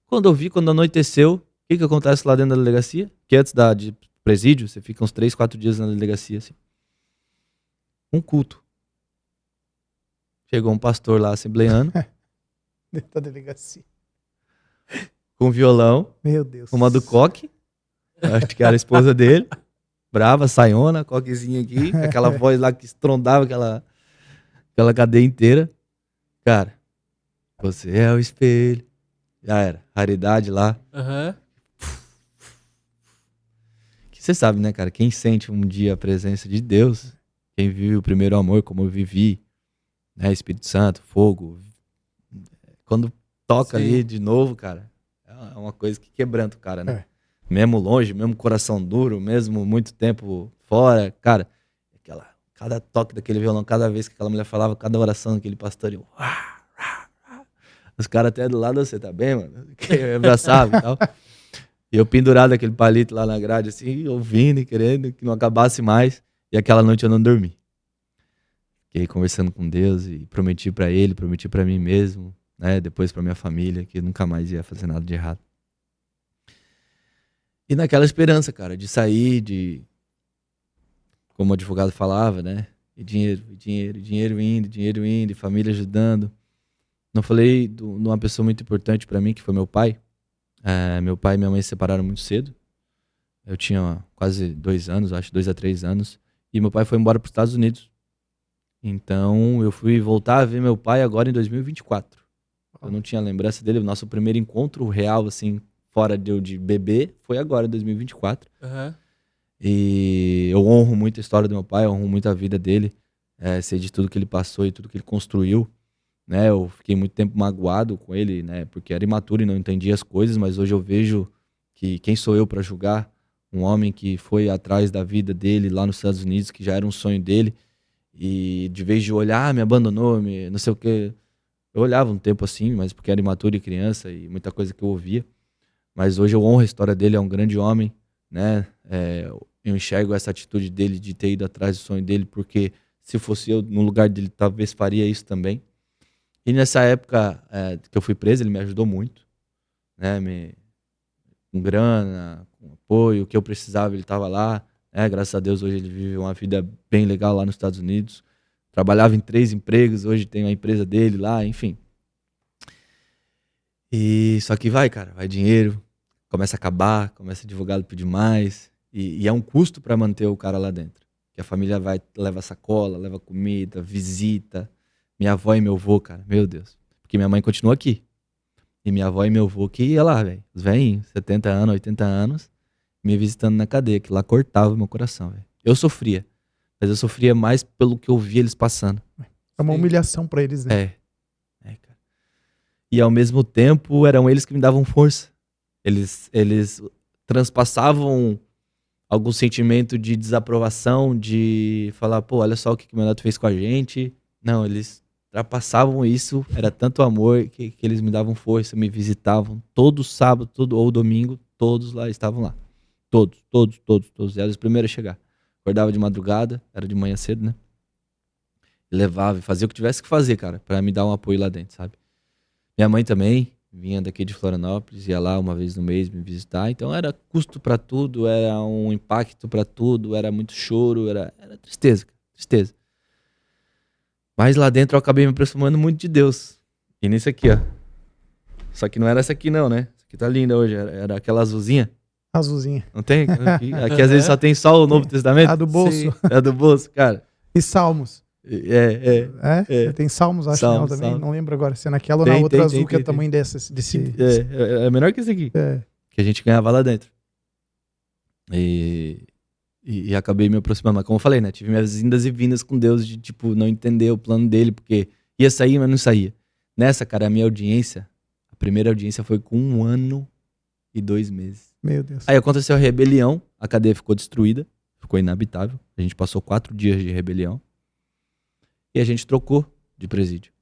quando anoiteceu, o que acontece lá dentro da delegacia? Que antes de presídio, você fica uns 3, 4 dias na delegacia, assim. Um culto. Chegou um pastor lá, assembleano. Dentro da delegacia. Com violão. Meu Deus. Uma do Coque. Acho que era a esposa dele. Brava, saiona, Coquezinha aqui. Com aquela voz lá que estrondava aquela cadeia inteira. Cara, você é o espelho. Já era. Raridade lá. Aham. Você sabe, né, cara? Quem sente um dia a presença de Deus, quem vive o primeiro amor como eu vivi, né? Espírito Santo, fogo. Quando toca ali de novo, cara, é uma coisa que quebranta o cara, né? Mesmo longe, mesmo coração duro, mesmo muito tempo fora, cara, cada toque daquele violão, cada vez que aquela mulher falava, cada oração daquele pastor, os caras até do lado, você tá bem, mano? Eu abraçava e tal. E eu pendurado aquele palito lá na grade, assim, ouvindo e querendo que não acabasse mais. E aquela noite eu não dormi. Fiquei conversando com Deus e prometi pra ele, prometi pra mim mesmo, né? Depois pra minha família, que nunca mais ia fazer nada de errado. E naquela esperança, cara, de sair, como o advogado falava, né? E dinheiro indo, e família ajudando. Não falei de uma pessoa muito importante pra mim, que foi meu pai. Meu pai e minha mãe se separaram muito cedo. Eu tinha quase 2 anos, acho 2 a 3 anos. E meu pai foi embora para os Estados Unidos. Então eu fui voltar a ver meu pai agora em 2024. Eu não tinha lembrança dele. O nosso primeiro encontro real, assim, fora de bebê, foi agora em 2024. Uhum. E eu honro muito a história do meu pai, honro muito a vida dele. Sei de tudo que ele passou e tudo que ele construiu. Né, eu fiquei muito tempo magoado com ele, né, porque era imaturo e não entendia as coisas, mas hoje eu vejo que quem sou eu para julgar um homem que foi atrás da vida dele lá nos Estados Unidos, que já era um sonho dele, e de vez de olhar, me abandonou, não sei o quê. Eu olhava um tempo assim, mas porque era imaturo e criança e muita coisa que eu ouvia. Mas hoje eu honro a história dele, é um grande homem, né, eu enxergo essa atitude dele de ter ido atrás do sonho dele, porque se fosse eu no lugar dele, talvez faria isso também. E nessa época que eu fui preso, ele me ajudou muito. né? Com grana, com apoio, o que eu precisava, ele estava lá. Graças a Deus, hoje ele vive uma vida bem legal lá nos Estados Unidos. Trabalhava em 3 empregos, hoje tem uma empresa dele lá, enfim. E só que vai, cara, vai dinheiro, começa a acabar, começa advogado pedir mais. E é um custo para manter o cara lá dentro. Que a família vai, leva sacola, leva comida, visita. Minha avó e meu avô, cara, meu Deus. Porque minha mãe continua aqui. E minha avó e meu avô que ia lá, velho. Os velhinhos, 70 anos, 80 anos, me visitando na cadeia, que lá cortava o meu coração, velho. Eu sofria. Mas eu sofria mais pelo que eu via eles passando. É uma humilhação pra eles, né? Cara. E ao mesmo tempo, eram eles que me davam força. Eles transpassavam algum sentimento de desaprovação, de falar, pô, olha só o que o meu neto fez com a gente. Não, eles ultrapassavam isso, era tanto amor que eles me davam força, me visitavam todo sábado, ou domingo, todos lá estavam lá. Todos. Eram os primeiros a chegar. Acordava de madrugada, era de manhã cedo, né? E levava, fazia o que tivesse que fazer, cara, pra me dar um apoio lá dentro, sabe? Minha mãe também vinha daqui de Florianópolis, ia lá uma vez no mês me visitar. Então era custo pra tudo, era um impacto pra tudo, era muito choro, era tristeza, cara, tristeza. Mas lá dentro eu acabei me aproximando muito de Deus. E nisso aqui, ó. Só que não era essa aqui não, né? Essa aqui tá linda hoje, era aquela azulzinha. Azulzinha. Não tem? Aqui às vezes só tem só o Novo Testamento. A do bolso. Sim. É do bolso, cara. E Salmos. É. Tem Salmos, acho Salmos, que não também. Salmos. Não lembro agora. Se é naquela ou na outra Tem, azul, que é o tem. tamanho desse. É menor que esse aqui. É. Que a gente ganhava lá dentro. E acabei me aproximando. Mas como eu falei, né? Tive minhas indas e vindas com Deus de, tipo, não entender o plano dele, porque ia sair, mas não saía. Nessa, cara, a minha audiência, a primeira audiência foi com 1 ano e 2 meses. Meu Deus. Aí aconteceu a rebelião, a cadeia ficou destruída, ficou inabitável. A gente passou 4 dias de rebelião. E a gente trocou de presídio.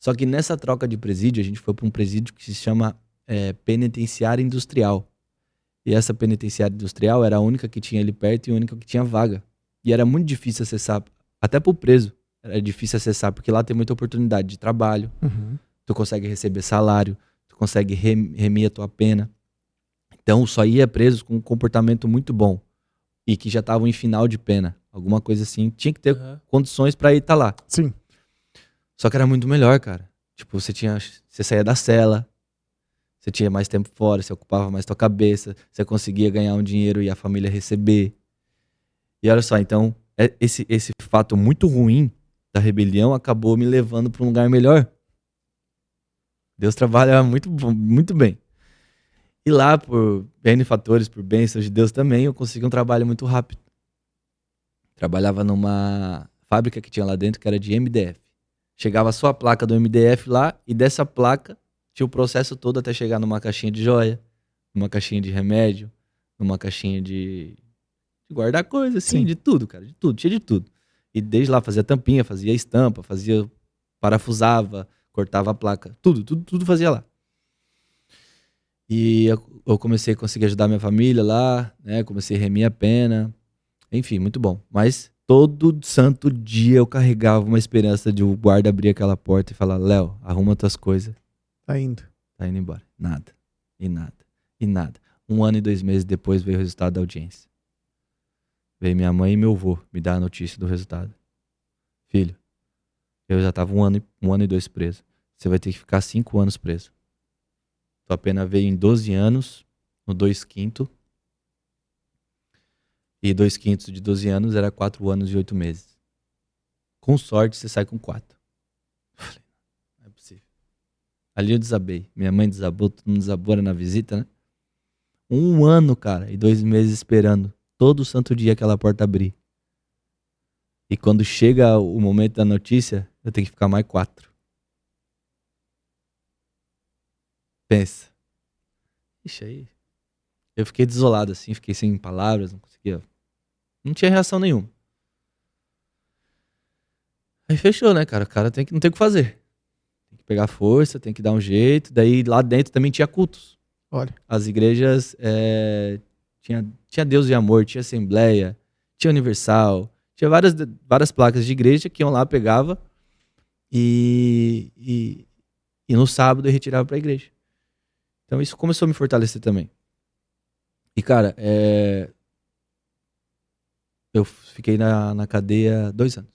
Só que nessa troca de presídio, a gente foi para um presídio que se chama Penitenciária Industrial. E essa penitenciária industrial era a única que tinha ali perto e a única que tinha vaga. E era muito difícil acessar, até pro preso, era difícil acessar, porque lá tem muita oportunidade de trabalho, tu consegue receber salário, tu consegue remir a tua pena. Então só ia presos com um comportamento muito bom e que já estavam em final de pena, alguma coisa assim. Tinha que ter condições pra ir estar lá. Sim. Só que era muito melhor, cara. Tipo, você saía da cela, você tinha mais tempo fora, você ocupava mais tua cabeça, você conseguia ganhar um dinheiro e a família receber. E olha só, então, esse fato muito ruim da rebelião acabou me levando para um lugar melhor. Deus trabalha muito bem. E lá, por N fatores, por bênçãos de Deus também, eu consegui um trabalho muito rápido. Trabalhava numa fábrica que tinha lá dentro, que era de MDF. Chegava só a placa do MDF lá, e dessa placa tinha o processo todo até chegar numa caixinha de joia, numa caixinha de remédio, numa caixinha de guardar coisa, assim, Sim. de tudo, cara, de tudo, tinha de tudo. E desde lá fazia tampinha, fazia estampa, parafusava, cortava a placa, tudo fazia lá. E eu comecei a conseguir ajudar minha família lá, né, comecei a remir a pena, enfim, muito bom. Mas todo santo dia eu carregava uma esperança de o guarda abrir aquela porta e falar, Léo, arruma tuas coisas. Tá indo. Tá indo embora. Nada. E nada. 1 ano e 2 meses depois veio o resultado da audiência. Veio minha mãe e meu avô me dar a notícia do resultado. Filho, eu já tava 1 ano e 2 preso. Você vai ter que ficar 5 anos preso. Tua pena veio em 12 anos, no 2/5. E 2/5 de 12 anos era 4 anos e 8 meses. Com sorte, você sai com 4. Falei, não é possível. Ali eu desabei. Minha mãe desabou, todo mundo desabou, era na visita, né? 1 ano, cara, e 2 meses esperando. Todo santo dia aquela porta abrir. E quando chega o momento da notícia, eu tenho que ficar mais 4. Pensa. Ixi, aí. Eu fiquei desolado, assim, fiquei sem palavras, não conseguia. Não tinha reação nenhuma. Aí fechou, né, cara? O cara não tem o que fazer. Tem que pegar força, tem que dar um jeito. Daí lá dentro também tinha cultos. Olha. As igrejas tinha Deus e Amor, tinha Assembleia, tinha Universal, tinha várias placas de igreja que iam lá, pegava e no sábado eu retirava pra igreja. Então isso começou a me fortalecer também. E, cara, eu fiquei na cadeia 2 anos.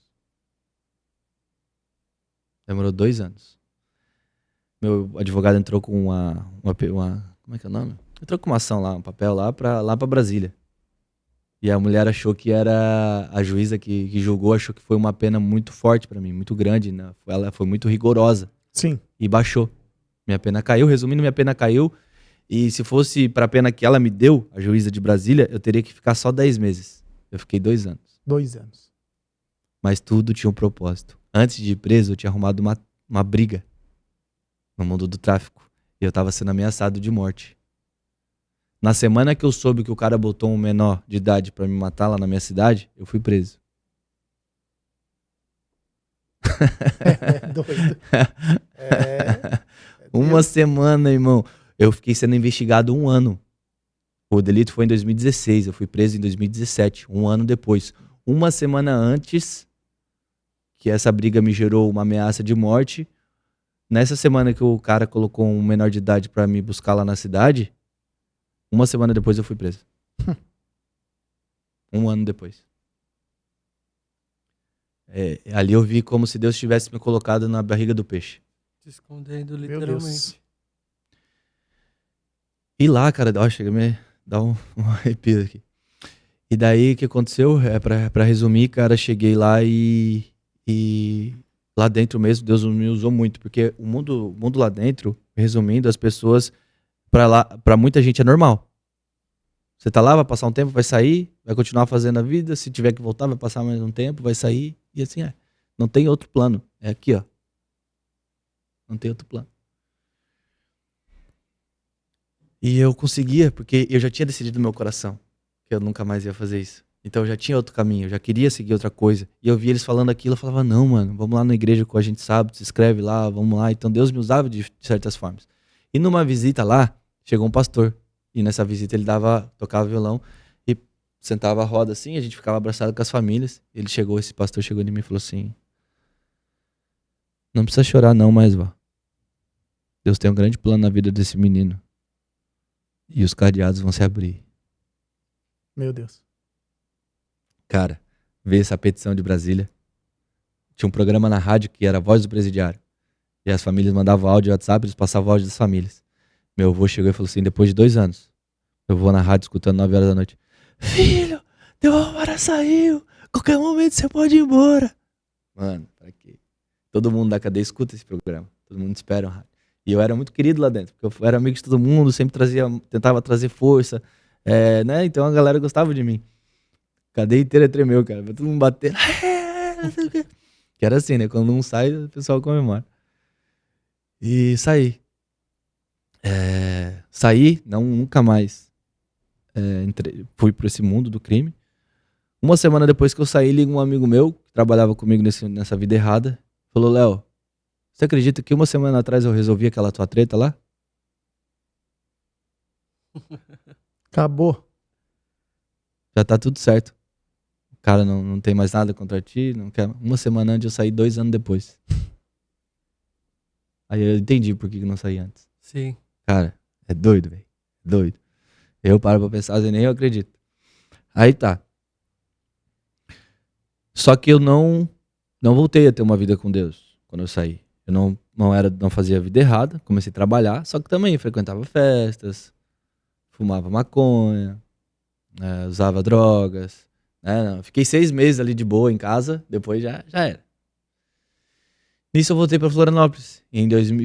Demorou 2 anos. Meu advogado entrou com uma como é que é o nome? Entrou com uma ação lá, um papel lá pra Brasília. E a mulher achou que era a juíza que julgou, achou que foi uma pena muito forte pra mim, muito grande, né? Ela foi muito rigorosa Sim. e baixou. Minha pena caiu, resumindo, minha pena caiu. E se fosse pra pena que ela me deu, a juíza de Brasília, eu teria que ficar só 10 meses. Eu fiquei 2 anos. 2 anos. Mas tudo tinha um propósito. Antes de ir preso, eu tinha arrumado uma briga no mundo do tráfico. E eu tava sendo ameaçado de morte. Na semana que eu soube que o cara botou um menor de idade pra me matar lá na minha cidade, eu fui preso. Doido. Uma semana, irmão. Eu fiquei sendo investigado 1 ano. O delito foi em 2016, eu fui preso em 2017, 1 ano depois. Uma semana antes que essa briga me gerou uma ameaça de morte, nessa semana que o cara colocou um menor de idade pra me buscar lá na cidade, uma semana depois eu fui preso. 1 ano depois. Ali eu vi como se Deus tivesse me colocado na barriga do peixe. Se escondendo, Meu literalmente. Deus. E lá, cara, chega a me dar um arrepio aqui. E daí o que aconteceu? Pra resumir, cara, cheguei lá e lá dentro mesmo Deus me usou muito, porque o mundo lá dentro, resumindo, as pessoas pra muita gente é normal. Você tá lá, vai passar um tempo, vai sair, vai continuar fazendo a vida, se tiver que voltar, vai passar mais um tempo, vai sair, e assim é. Não tem outro plano. É aqui, ó. Não tem outro plano. E eu conseguia, porque eu já tinha decidido no meu coração que eu nunca mais ia fazer isso. Então eu já tinha outro caminho, eu já queria seguir outra coisa. E eu via eles falando aquilo, eu falava, não, mano, vamos lá na igreja com a gente sabe, se inscreve lá, vamos lá. Então Deus me usava de certas formas. E numa visita lá, chegou um pastor. E nessa visita ele tocava violão e sentava a roda assim, a gente ficava abraçado com as famílias. Esse pastor chegou em mim e falou assim, não precisa chorar não, mas vá. Deus tem um grande plano na vida desse menino. E os cadeados vão se abrir. Meu Deus. Cara, veio essa petição de Brasília. Tinha um programa na rádio que era a Voz do Presidiário. E as famílias mandavam áudio no WhatsApp, eles passavam áudio das famílias. Meu avô chegou e falou assim, depois de 2 anos, eu vou na rádio escutando 9 horas da noite. Filho, teu Amara saiu. Qualquer momento você pode ir embora. Mano, pra quê? Todo mundo da cadeia escuta esse programa. Todo mundo espera o rádio. E eu era muito querido lá dentro, porque eu era amigo de todo mundo, sempre tentava trazer força, né? Então a galera gostava de mim. A cadeia inteira tremeu, cara. Todo mundo batendo. Que era assim, né? Quando um sai, o pessoal comemora. E saí. Saí, nunca mais fui pra esse mundo do crime. Uma semana depois que eu saí, liga um amigo meu, que trabalhava comigo nessa vida errada, falou, Léo, você acredita que 1 semana atrás eu resolvi aquela tua treta lá? Acabou. Já tá tudo certo. O cara não tem mais nada contra ti, não quer. 1 semana antes eu saí, 2 anos depois. Aí eu entendi por que eu não saí antes. Sim. Cara, é doido, velho. Doido. Eu paro pra pensar e nem eu acredito. Aí tá. Só que eu não voltei a ter uma vida com Deus quando eu saí. Eu não fazia a vida errada, comecei a trabalhar, só que também frequentava festas, fumava maconha, usava drogas. Fiquei 6 meses ali de boa em casa, depois já era. Nisso eu voltei pra Florianópolis,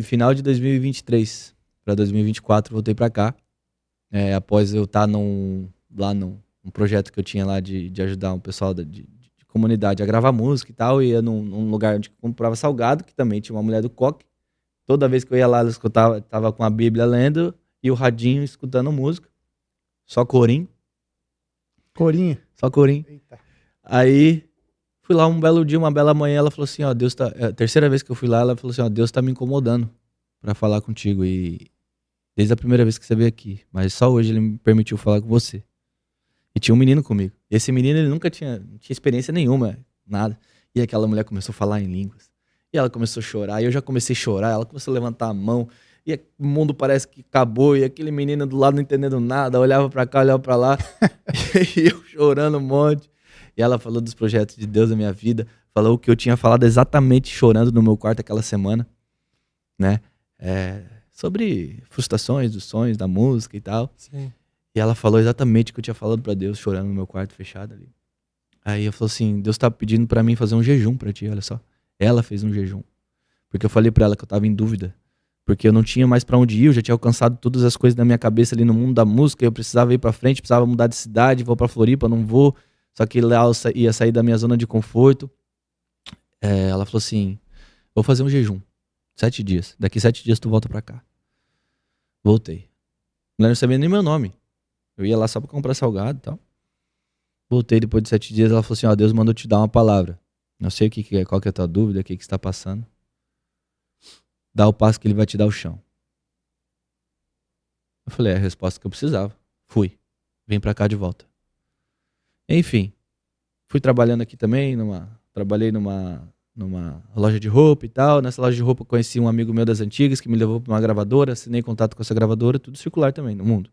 final de 2023 para 2024 voltei pra cá, após eu estar num projeto que eu tinha lá de ajudar um pessoal de comunidade a gravar música e tal, e ia num lugar onde comprava salgado, que também tinha uma mulher do coque. Toda vez que eu ia lá, ela escutava, tava com a Bíblia lendo e o radinho escutando música. Só corinho. Corinha. Só corinho. Eita. Aí fui lá um belo dia, uma bela manhã, ela falou assim, ó, Deus tá... a terceira vez que eu fui lá, ela falou assim, ó, Deus tá me incomodando pra falar contigo, e desde a primeira vez que você veio aqui, mas só hoje ele me permitiu falar com você. E tinha um menino comigo. E esse menino, ele não tinha experiência nenhuma, nada. E aquela mulher começou a falar em línguas. E ela começou a chorar, e eu já comecei a chorar, ela começou a levantar a mão. E o mundo parece que acabou. E aquele menino do lado não entendendo nada. Olhava pra cá, olhava pra lá. E eu chorando um monte. E ela falou dos projetos de Deus na minha vida. Falou o que eu tinha falado exatamente chorando no meu quarto aquela semana. Né? Sobre frustrações dos sonhos, da música e tal. Sim. E ela falou exatamente o que eu tinha falado pra Deus, chorando no meu quarto fechado ali. Aí eu falei assim, Deus tá pedindo pra mim fazer um jejum pra ti, olha só. Ela fez um jejum. Porque eu falei pra ela que eu tava em dúvida. Porque eu não tinha mais pra onde ir, eu já tinha alcançado todas as coisas da minha cabeça ali no mundo da música, eu precisava ir pra frente, precisava mudar de cidade, vou pra Floripa, não vou. Só que lá eu ia sair da minha zona de conforto. Ela falou assim, vou fazer um jejum. 7 dias. Daqui 7 dias tu volta pra cá. Voltei. A mulher não sabia nem meu nome. Eu ia lá só pra comprar salgado e tal. Voltei depois de 7 dias, ela falou assim, ó, Deus mandou te dar uma palavra. Não sei qual que é a tua dúvida, o que você tá passando. Dá o passo que ele vai te dar o chão. Eu falei, é a resposta que eu precisava. Fui. Vim pra cá de volta. Enfim. Fui trabalhando aqui também, trabalhei numa loja de roupa e tal. Nessa loja de roupa eu conheci um amigo meu das antigas que me levou pra uma gravadora, assinei contato com essa gravadora, tudo circular também no mundo.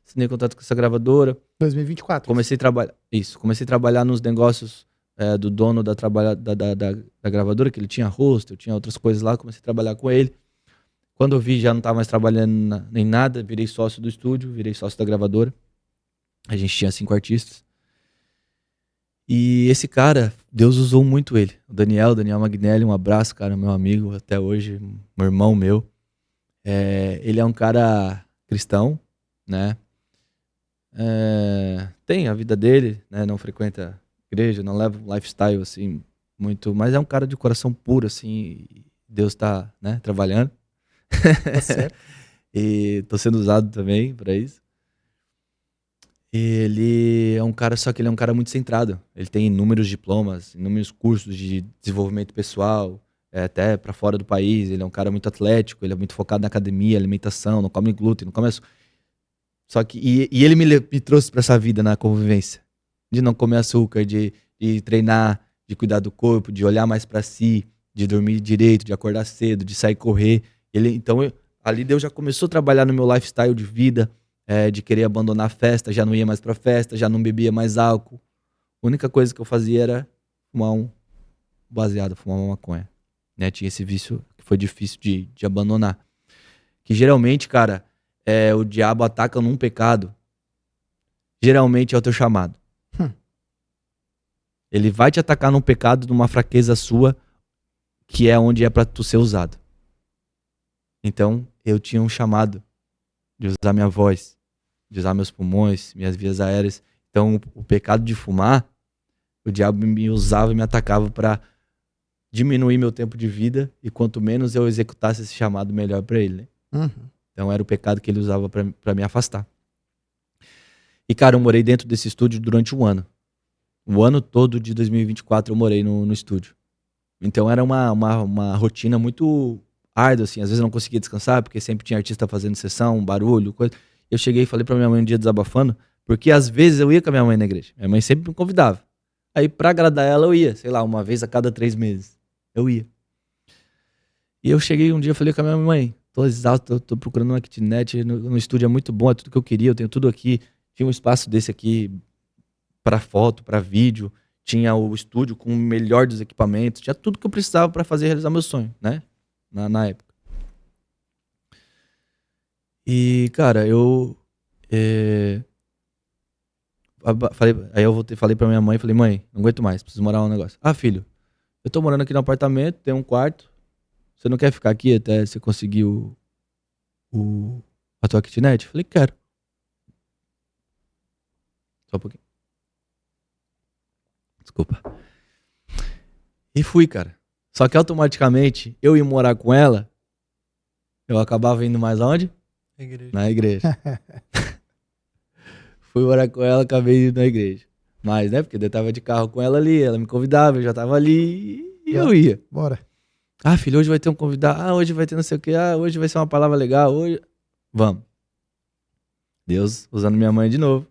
Assinei contato com essa gravadora. 2024. Comecei a trabalhar nos negócios do dono da gravadora, que ele tinha hostel, tinha outras coisas lá, comecei a trabalhar com ele. Quando eu vi, já não estava mais trabalhando em nada, virei sócio do estúdio, virei sócio da gravadora. A gente tinha 5 artistas. E esse cara, Deus usou muito ele. O Daniel Magnelli, um abraço, cara, meu amigo até hoje, meu irmão meu. Ele é um cara cristão, né? Tem a vida dele, né? Não frequenta igreja, não leva um lifestyle assim muito, mas é um cara de coração puro assim. Deus tá, né, trabalhando. Tá certo. E tô sendo usado também para isso. Ele é um cara, só que ele é um cara muito centrado. Ele tem inúmeros diplomas, inúmeros cursos de desenvolvimento pessoal, até para fora do país. Ele é um cara muito atlético, ele é muito focado na academia, alimentação, não come glúten, não come. Só que e ele me trouxe para essa vida na convivência, de não comer açúcar, de treinar, de cuidar do corpo, de olhar mais para si, de dormir direito, de acordar cedo, de sair correr. Ali Deus já começou a trabalhar no meu lifestyle de vida. De querer abandonar a festa, já não ia mais pra festa, já não bebia mais álcool. A única coisa que eu fazia era fumar um baseado, fumar uma maconha. Né? Tinha esse vício que foi difícil de abandonar. Que geralmente, cara, o diabo ataca num pecado. Geralmente é o teu chamado. Ele vai te atacar num pecado, numa fraqueza sua, que é onde é pra tu ser usado. Então, eu tinha um chamado de usar minha voz, de usar meus pulmões, minhas vias aéreas. Então, o pecado de fumar, o diabo me usava e me atacava para diminuir meu tempo de vida, e quanto menos eu executasse esse chamado, melhor para ele, né? Então, era o pecado que ele usava para me afastar. E, cara, eu morei dentro desse estúdio durante um ano. O ano todo de 2024 eu morei no estúdio. Então, era uma rotina muito árdua, assim. Às vezes eu não conseguia descansar, porque sempre tinha artista fazendo sessão, barulho, coisa. Eu cheguei e falei pra minha mãe um dia desabafando, porque às vezes eu ia com a minha mãe na igreja. Minha mãe sempre me convidava. Aí pra agradar ela eu ia, sei lá, uma vez a cada 3 meses. Eu ia. E eu cheguei um dia e falei com a minha mãe, tô exausto, tô procurando uma kitnet, no estúdio é muito bom, é tudo que eu queria, eu tenho tudo aqui. Tinha um espaço desse aqui pra foto, pra vídeo, tinha o estúdio com o melhor dos equipamentos, tinha tudo que eu precisava pra fazer realizar meu sonho, né? Na época. E, cara, eu falei pra minha mãe, falei, mãe, não aguento mais, preciso morar um negócio. Ah, filho, eu tô morando aqui no apartamento, tem um quarto, você não quer ficar aqui até você conseguir a tua kitnet? Falei, quero. Só um pouquinho. Desculpa. E fui, cara. Só que automaticamente, eu ia morar com ela, eu acabava indo mais aonde? Igreja. Na igreja. Fui morar com ela, acabei indo na igreja. Mas, né, porque eu tava de carro com ela ali, ela me convidava, eu já tava ali e eu ia. Bora. Ah, filho, hoje vai ter um convidado, hoje vai ter não sei o que, hoje vai ser uma palavra legal, hoje... Vamos. Deus usando minha mãe de novo.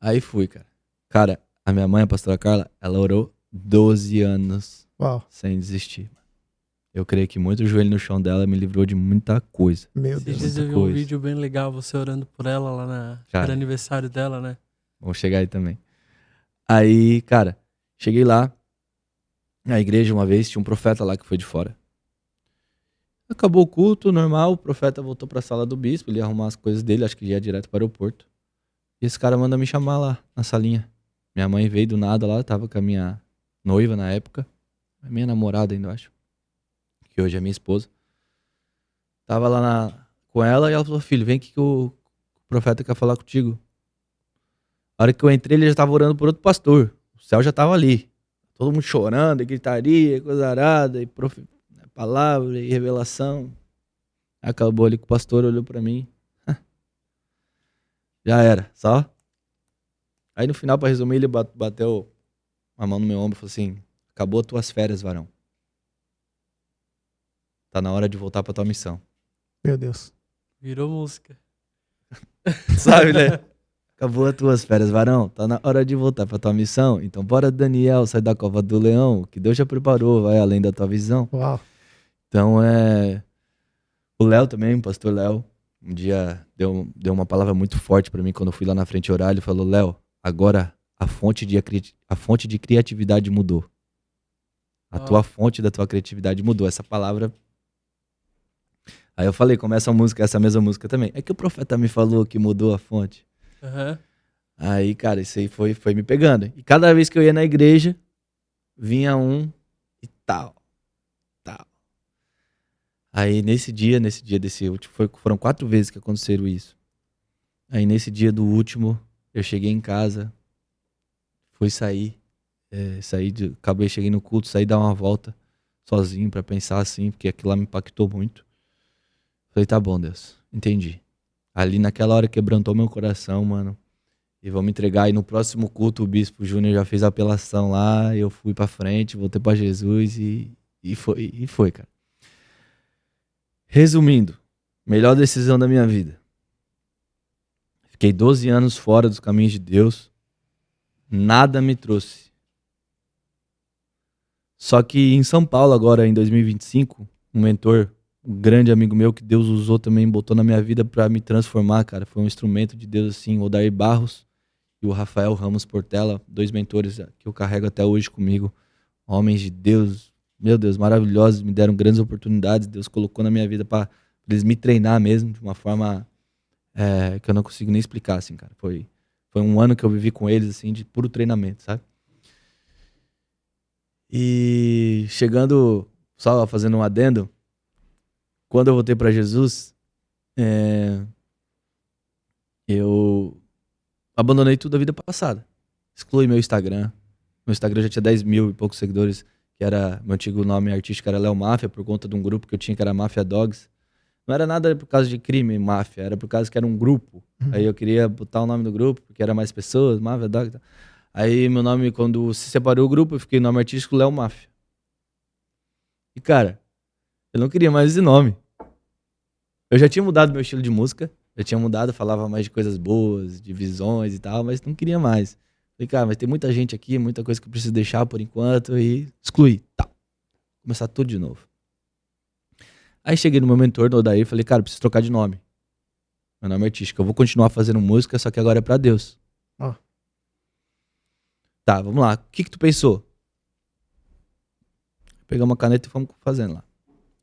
Aí fui, cara. Cara, a minha mãe, a pastora Carla, ela orou 12 anos Uau. sem desistir. Eu creio que muito joelho no chão dela me livrou de muita coisa. Meu Esses Deus. dias eu vi um vídeo bem legal, você orando por ela lá acho que era aniversário dela, né? Vamos chegar aí também. Aí, cara, cheguei lá, na igreja uma vez, tinha um profeta lá que foi de fora. Acabou o culto, normal, o profeta voltou pra sala do bispo, ele ia arrumar as coisas dele, acho que ia direto para o aeroporto. E esse cara manda me chamar lá, na salinha. Minha mãe veio do nada lá, tava com a minha noiva na época, a minha namorada ainda, eu acho, que hoje é minha esposa. Tava lá com ela e ela falou, filho, vem aqui que o profeta quer falar contigo. A hora que eu entrei, ele já tava orando por outro pastor. O céu já tava ali. Todo mundo chorando, e gritaria, coisa arada, e palavra, e revelação. Acabou ali que o pastor olhou pra mim. Já era, só. Aí no final, pra resumir, ele bateu a mão no meu ombro e falou assim, acabou as tuas férias, varão. Tá na hora de voltar pra tua missão. Meu Deus. Virou música. Sabe, né? Acabou as tuas férias, varão. Tá na hora de voltar pra tua missão. Então bora, Daniel, sai da cova do leão, que Deus já preparou, vai além da tua visão. Uau. Então o Léo também, o pastor Léo, um dia deu uma palavra muito forte pra mim quando eu fui lá na frente orar. Ele falou, Léo, agora a fonte de criatividade mudou. A tua fonte da tua criatividade mudou. Essa palavra... Aí eu falei, começa a música, essa mesma música também. É que o profeta me falou que mudou a fonte. Uhum. Aí, cara, isso aí foi me pegando. E cada vez que eu ia na igreja, vinha um e tal. Aí nesse dia desse último, foram 4 vezes que aconteceram isso. Aí nesse dia do último, eu cheguei em casa, fui sair, cheguei no culto, saí dar uma volta sozinho pra pensar assim, porque aquilo lá me impactou muito. Falei, tá bom, Deus, entendi. Ali naquela hora quebrantou meu coração, mano. E vamos entregar. E no próximo culto o Bispo Júnior já fez a apelação lá. Eu fui pra frente, voltei pra Jesus e foi, cara. Resumindo, melhor decisão da minha vida. Fiquei 12 anos fora dos caminhos de Deus. Nada me trouxe. Só que em São Paulo agora, em 2025, um mentor, um grande amigo meu que Deus usou também, botou na minha vida pra me transformar, cara. Foi um instrumento de Deus assim, o Odair Barros e o Rafael Ramos Portela, 2 mentores que eu carrego até hoje comigo, homens de Deus, meu Deus, maravilhosos, me deram grandes oportunidades, Deus colocou na minha vida para eles me treinar mesmo, de uma forma que eu não consigo nem explicar, assim, cara. Foi um ano que eu vivi com eles, assim, de puro treinamento, sabe? E chegando, só fazendo um adendo, quando eu voltei para Jesus, eu abandonei tudo da vida passada. Excluí meu Instagram. Meu Instagram já tinha 10 mil e poucos seguidores, que era meu antigo nome artístico, era Léo Máfia, por conta de um grupo que eu tinha que era Máfia Dogs. Não era nada por causa de crime, máfia, era por causa que era um grupo. Aí eu queria botar o nome do grupo, porque era mais pessoas, Máfia Dogs. Aí meu nome, quando se separou o grupo, eu fiquei nome artístico Léo Máfia. E cara, eu não queria mais esse nome. Eu já tinha mudado meu estilo de música, eu tinha mudado, falava mais de coisas boas, de visões e tal, mas não queria mais. Falei, cara, mas tem muita gente aqui, muita coisa que eu preciso deixar por enquanto e excluir. Tá. Começar tudo de novo. Aí cheguei no meu mentor, no Odair, e falei, cara, preciso trocar de nome. Meu nome é artístico, eu vou continuar fazendo música, só que agora é pra Deus. Tá, vamos lá. O que tu pensou? Pegamos uma caneta e fomos fazendo lá.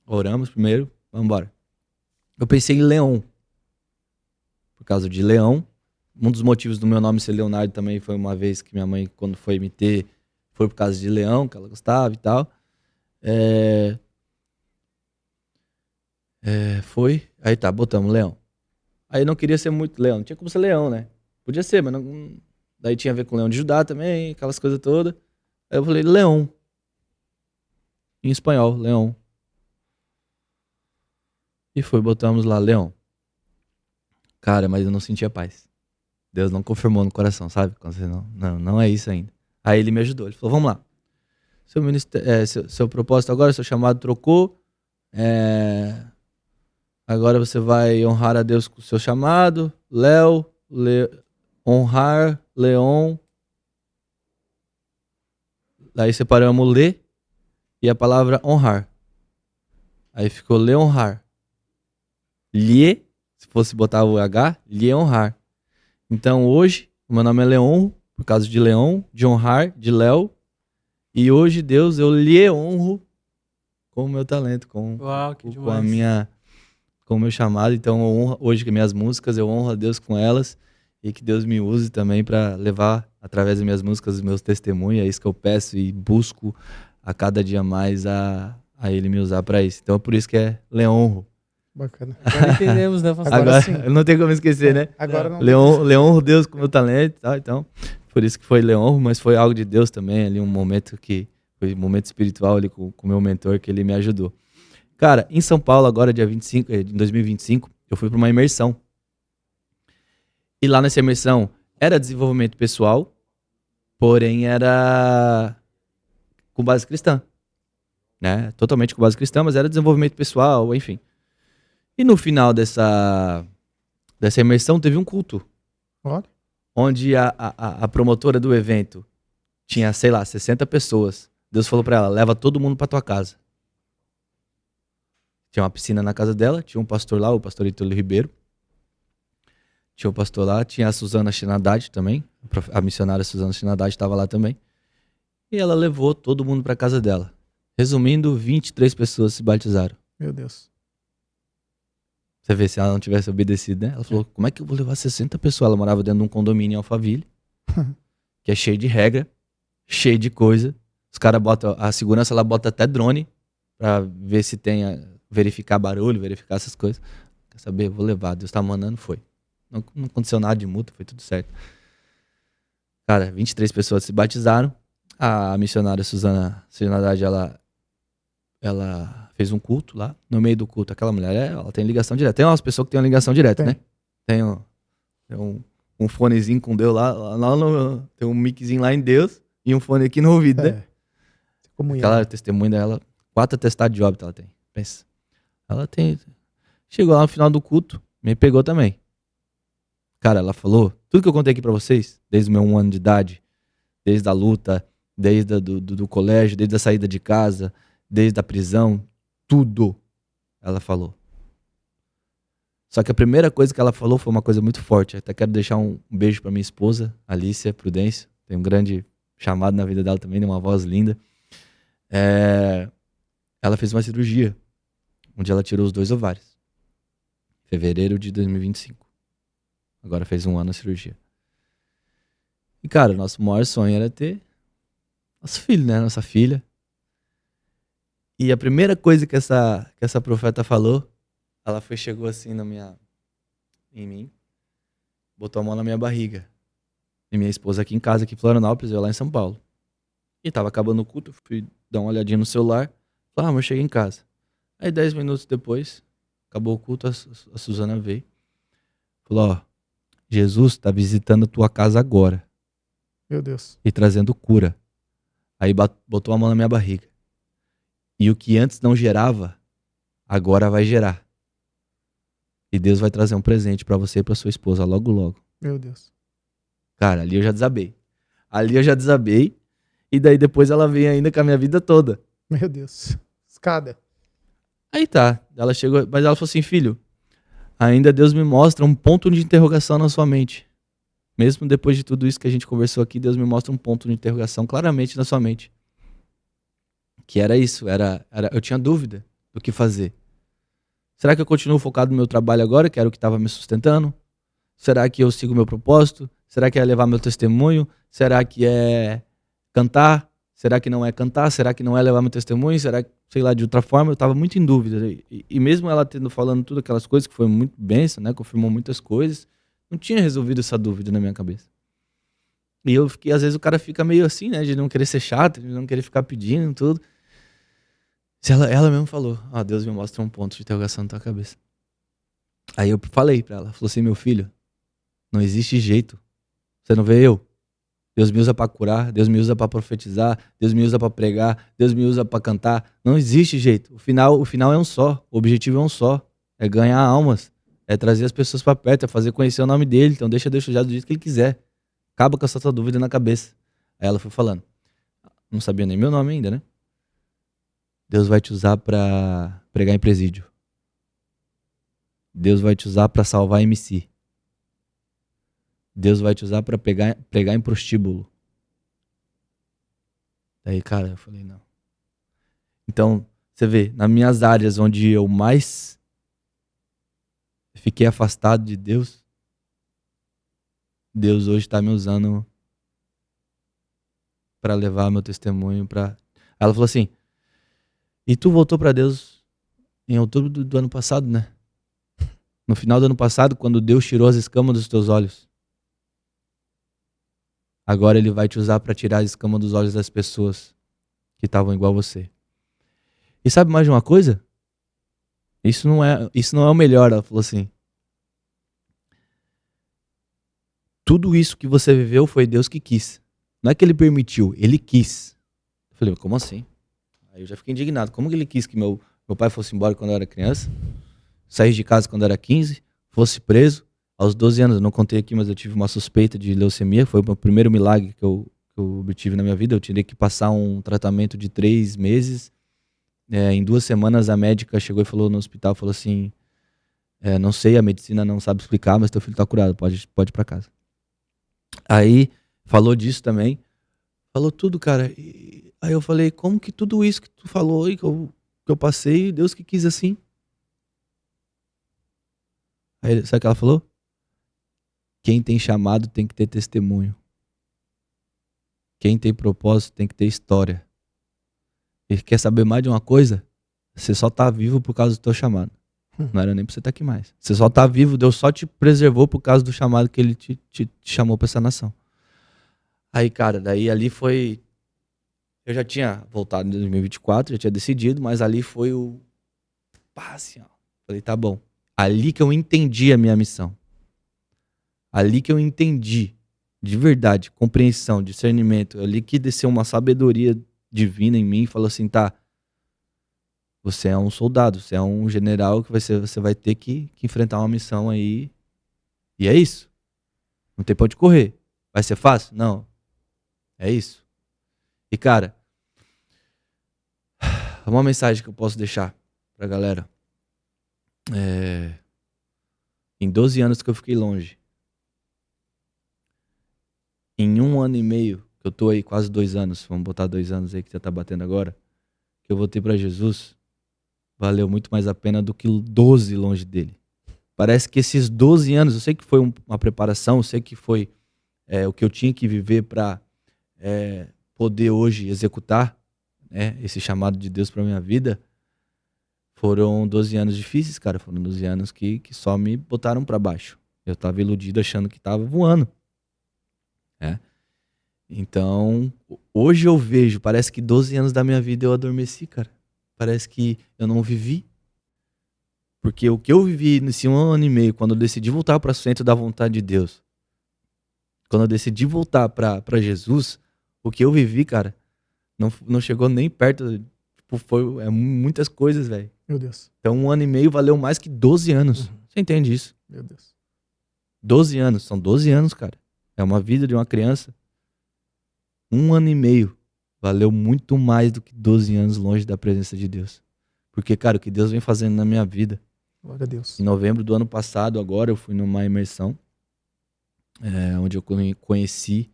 Oramos primeiro, vamos embora. Eu pensei em Leão. Por causa de Leão. Um dos motivos do meu nome ser Leonardo também foi uma vez que minha mãe, quando foi me ter, foi por causa de Leão, que ela gostava e tal. Foi. Aí tá, botamos Leão. Aí eu não queria ser muito Leão. Não tinha como ser Leão, né? Podia ser, mas não... Daí tinha a ver com Leão de Judá também, aquelas coisas todas. Aí eu falei, Leão. Em espanhol, Leão. E botamos lá, Leão. Cara, mas eu não sentia paz. Deus não confirmou no coração, sabe? Quando você não é isso ainda. Aí ele me ajudou. Ele falou, vamos lá. Seu propósito agora, seu chamado trocou. Agora você vai honrar a Deus com o seu chamado. Honrar, Leon. Daí separamos Le e a palavra honrar. Aí ficou Leonhar. Lie, se fosse botar o H, Leonhar. Então hoje, o meu nome é Leon, por causa de Leon, de honrar, de Léo. E hoje, Deus, eu lhe honro com o meu talento, Uau, que com a demais. minha, com o meu chamado. Então, eu honro, hoje, que minhas músicas, eu honro a Deus com elas. E que Deus me use também para levar, através das minhas músicas, os meus testemunhos. É isso que eu peço e busco a cada dia mais a Ele me usar para isso. Então, é por isso que é Leonro. Bacana. Agora entendemos, né, pastor? Agora sim. Não tem como esquecer, né? Agora não. Leonro Deus com o meu talento e tal. Então, por isso que foi Leonro, mas foi algo de Deus também, ali um momento que foi um momento espiritual ali com o meu mentor, que ele me ajudou. Cara, em São Paulo, agora dia 25, em 2025, eu fui para uma imersão. E lá nessa imersão era desenvolvimento pessoal, porém era com base cristã, né? Totalmente com base cristã, mas era desenvolvimento pessoal, enfim. E no final dessa imersão teve um culto, Olha. onde a promotora do evento tinha, sei lá, 60 pessoas. Deus falou pra ela, leva todo mundo pra tua casa. Tinha uma piscina na casa dela, tinha um pastor lá, o pastor Ítalo Ribeiro. Tinha o pastor lá, tinha a Suzana Chinadade também, a missionária Suzana Chinadade estava lá também. E ela levou todo mundo pra casa dela. Resumindo, 23 pessoas se batizaram. Meu Deus. Você vê, se ela não tivesse obedecido, né? Ela falou, como é que eu vou levar 60 pessoas? Ela morava dentro de um condomínio em Alphaville, que é cheio de regra, cheio de coisa. Os caras botam, a segurança ela bota até drone pra ver se tem, verificar barulho, verificar essas coisas. Quer saber? Vou levar, Deus tá mandando, foi. Não aconteceu nada de multa, foi tudo certo. Cara, 23 pessoas se batizaram. A missionária Suzana Chinadade, ela fez um culto lá. No meio do culto, aquela mulher, ela tem ligação direta. Tem umas pessoas que tem uma ligação direta, Tem. né? Tem um fonezinho com Deus lá tem um miczinho lá em Deus e um fone aqui no ouvido, né? Comunhão. Aquela testemunha dela, 4 atestados de óbito ela tem. Pensa. Ela tem. Chegou lá no final do culto, me pegou também. Cara, ela falou, tudo que eu contei aqui pra vocês, desde o meu 1 ano de idade, desde a luta, desde do colégio, desde a saída de casa, desde a prisão, tudo ela falou. Só que a primeira coisa que ela falou foi uma coisa muito forte. Até quero deixar um beijo pra minha esposa, Alicia Prudêncio. Tem um grande chamado na vida dela também, uma voz linda. Ela fez uma cirurgia, onde ela tirou os 2 ovários. Em fevereiro de 2025. Agora fez 1 ano a cirurgia. E, cara, o nosso maior sonho era ter nosso filho, né? Nossa filha. E a primeira coisa que essa profeta falou, ela chegou assim em mim, botou a mão na minha barriga. E minha esposa aqui em casa, aqui em Florianópolis, eu lá em São Paulo. E tava acabando o culto, fui dar uma olhadinha no celular. Falei, mas eu cheguei em casa. Aí 10 minutos depois, acabou o culto, a Suzana veio. Falou, ó, Jesus está visitando a tua casa agora. Meu Deus. E trazendo cura. Aí botou a mão na minha barriga. E o que antes não gerava, agora vai gerar. E Deus vai trazer um presente pra você e pra sua esposa logo, logo. Meu Deus. Cara, ali eu já desabei. E daí depois ela veio ainda com a minha vida toda. Meu Deus. Escada. Aí tá, ela chegou, mas ela falou assim, filho, ainda Deus me mostra um ponto de interrogação na sua mente. Mesmo depois de tudo isso que a gente conversou aqui, Deus me mostra um ponto de interrogação claramente na sua mente. Que era isso, eu tinha dúvida do que fazer. Será que eu continuo focado no meu trabalho agora, que era o que estava me sustentando? Será que eu sigo o meu propósito? Será que é levar meu testemunho? Será que é cantar? Será que não é cantar? Será que não é levar meu testemunho? Será que, sei lá, de outra forma? Eu estava muito em dúvida. E mesmo ela falando tudo aquelas coisas, que foi muito bênção, né? Confirmou muitas coisas, não tinha resolvido essa dúvida na minha cabeça. E eu fiquei, às vezes o cara fica meio assim, né? De não querer ser chato, de não querer ficar pedindo tudo. Ela mesmo falou, Deus me mostra um ponto de interrogação na tua cabeça. Aí eu falei pra ela, falou assim, meu filho, não existe jeito. Você não vê eu? Deus me usa pra curar, Deus me usa pra profetizar, Deus me usa pra pregar, Deus me usa pra cantar. Não existe jeito. O final é um só, o objetivo é um só. É ganhar almas, é trazer as pessoas pra perto, é fazer conhecer o nome dele. Então deixa Deus do jeito que ele quiser. Acaba com essa tua dúvida na cabeça. Aí ela foi falando. Não sabia nem meu nome ainda, né? Deus vai te usar pra pregar em presídio. Deus vai te usar para salvar MC. Deus vai te usar para pregar em prostíbulo. Daí, cara, eu falei, não. Então, você vê, nas minhas áreas onde eu mais fiquei afastado de Deus, Deus hoje está me usando para levar meu testemunho para. Ela falou assim: e tu voltou para Deus em outubro do ano passado, né? No final do ano passado, quando Deus tirou as escamas dos teus olhos. Agora Ele vai te usar para tirar as escamas dos olhos das pessoas que estavam igual a você. E sabe mais de uma coisa? Isso não é o melhor, ela falou assim. Tudo isso que você viveu foi Deus que quis. Não é que Ele permitiu, Ele quis. Eu falei, como assim? Aí eu já fiquei indignado. Como que Ele quis que meu pai fosse embora quando eu era criança? Saísse de casa quando eu era 15, fosse preso. Aos 12 anos, eu não contei aqui, mas eu tive uma suspeita de leucemia. Foi o meu primeiro milagre que eu obtive na minha vida. Eu tive que passar um tratamento de 3 meses. Em 2 semanas, a médica chegou e falou no hospital, falou assim, não sei, a medicina não sabe explicar, mas teu filho tá curado, pode ir pra casa. Aí, falou disso também. Falou tudo, cara. Aí eu falei, como que tudo isso que tu falou e que eu passei, Deus que quis assim? Aí, sabe o que ela falou? Quem tem chamado tem que ter testemunho. Quem tem propósito tem que ter história. E quer saber mais de uma coisa? Você só tá vivo por causa do teu chamado. Não era nem pra você estar aqui mais. Você só tá vivo, Deus só te preservou por causa do chamado que Ele te chamou pra essa nação. Aí, cara, daí ali foi... Eu já tinha voltado em 2024, já tinha decidido, mas ali foi o... Pá, assim, ó. Falei, tá bom. Ali que eu entendi a minha missão. Ali que eu entendi, de verdade, compreensão, discernimento. Ali que desceu uma sabedoria divina em mim e falou assim, tá, você é um soldado, você é um general que você vai ter que enfrentar uma missão aí. E é isso. Não tem pra onde correr. Vai ser fácil? Não. É isso. E, cara, uma mensagem que eu posso deixar pra galera. Em 12 anos que eu fiquei longe, em 1 ano e meio, que eu tô aí quase 2 anos, vamos botar 2 anos aí que já tá batendo agora, que eu voltei pra Jesus, valeu muito mais a pena do que 12 longe dele. Parece que esses 12 anos, eu sei que foi uma preparação, eu sei que foi o que eu tinha que viver pra poder hoje executar esse chamado de Deus pra minha vida. Foram 12 anos difíceis, cara. Foram 12 anos que só me botaram pra baixo. Eu tava iludido achando que tava voando. Então, hoje eu vejo, parece que 12 anos da minha vida eu adormeci, cara. Parece que eu não vivi. Porque o que eu vivi nesse 1 ano e meio, quando eu decidi voltar para o centro da vontade de Deus, quando eu decidi voltar para Jesus, o que eu vivi, cara, não chegou nem perto. Tipo, foi muitas coisas, velho. Meu Deus. Então 1 ano e meio valeu mais que 12 anos. Você entende isso? Meu Deus. 12 anos, são 12 anos, cara. É uma vida de uma criança. 1 ano e meio valeu muito mais do que 12 anos longe da presença de Deus. Porque, cara, o que Deus vem fazendo na minha vida. Glória a Deus. Em novembro do ano passado, agora, eu fui numa imersão, onde eu conheci,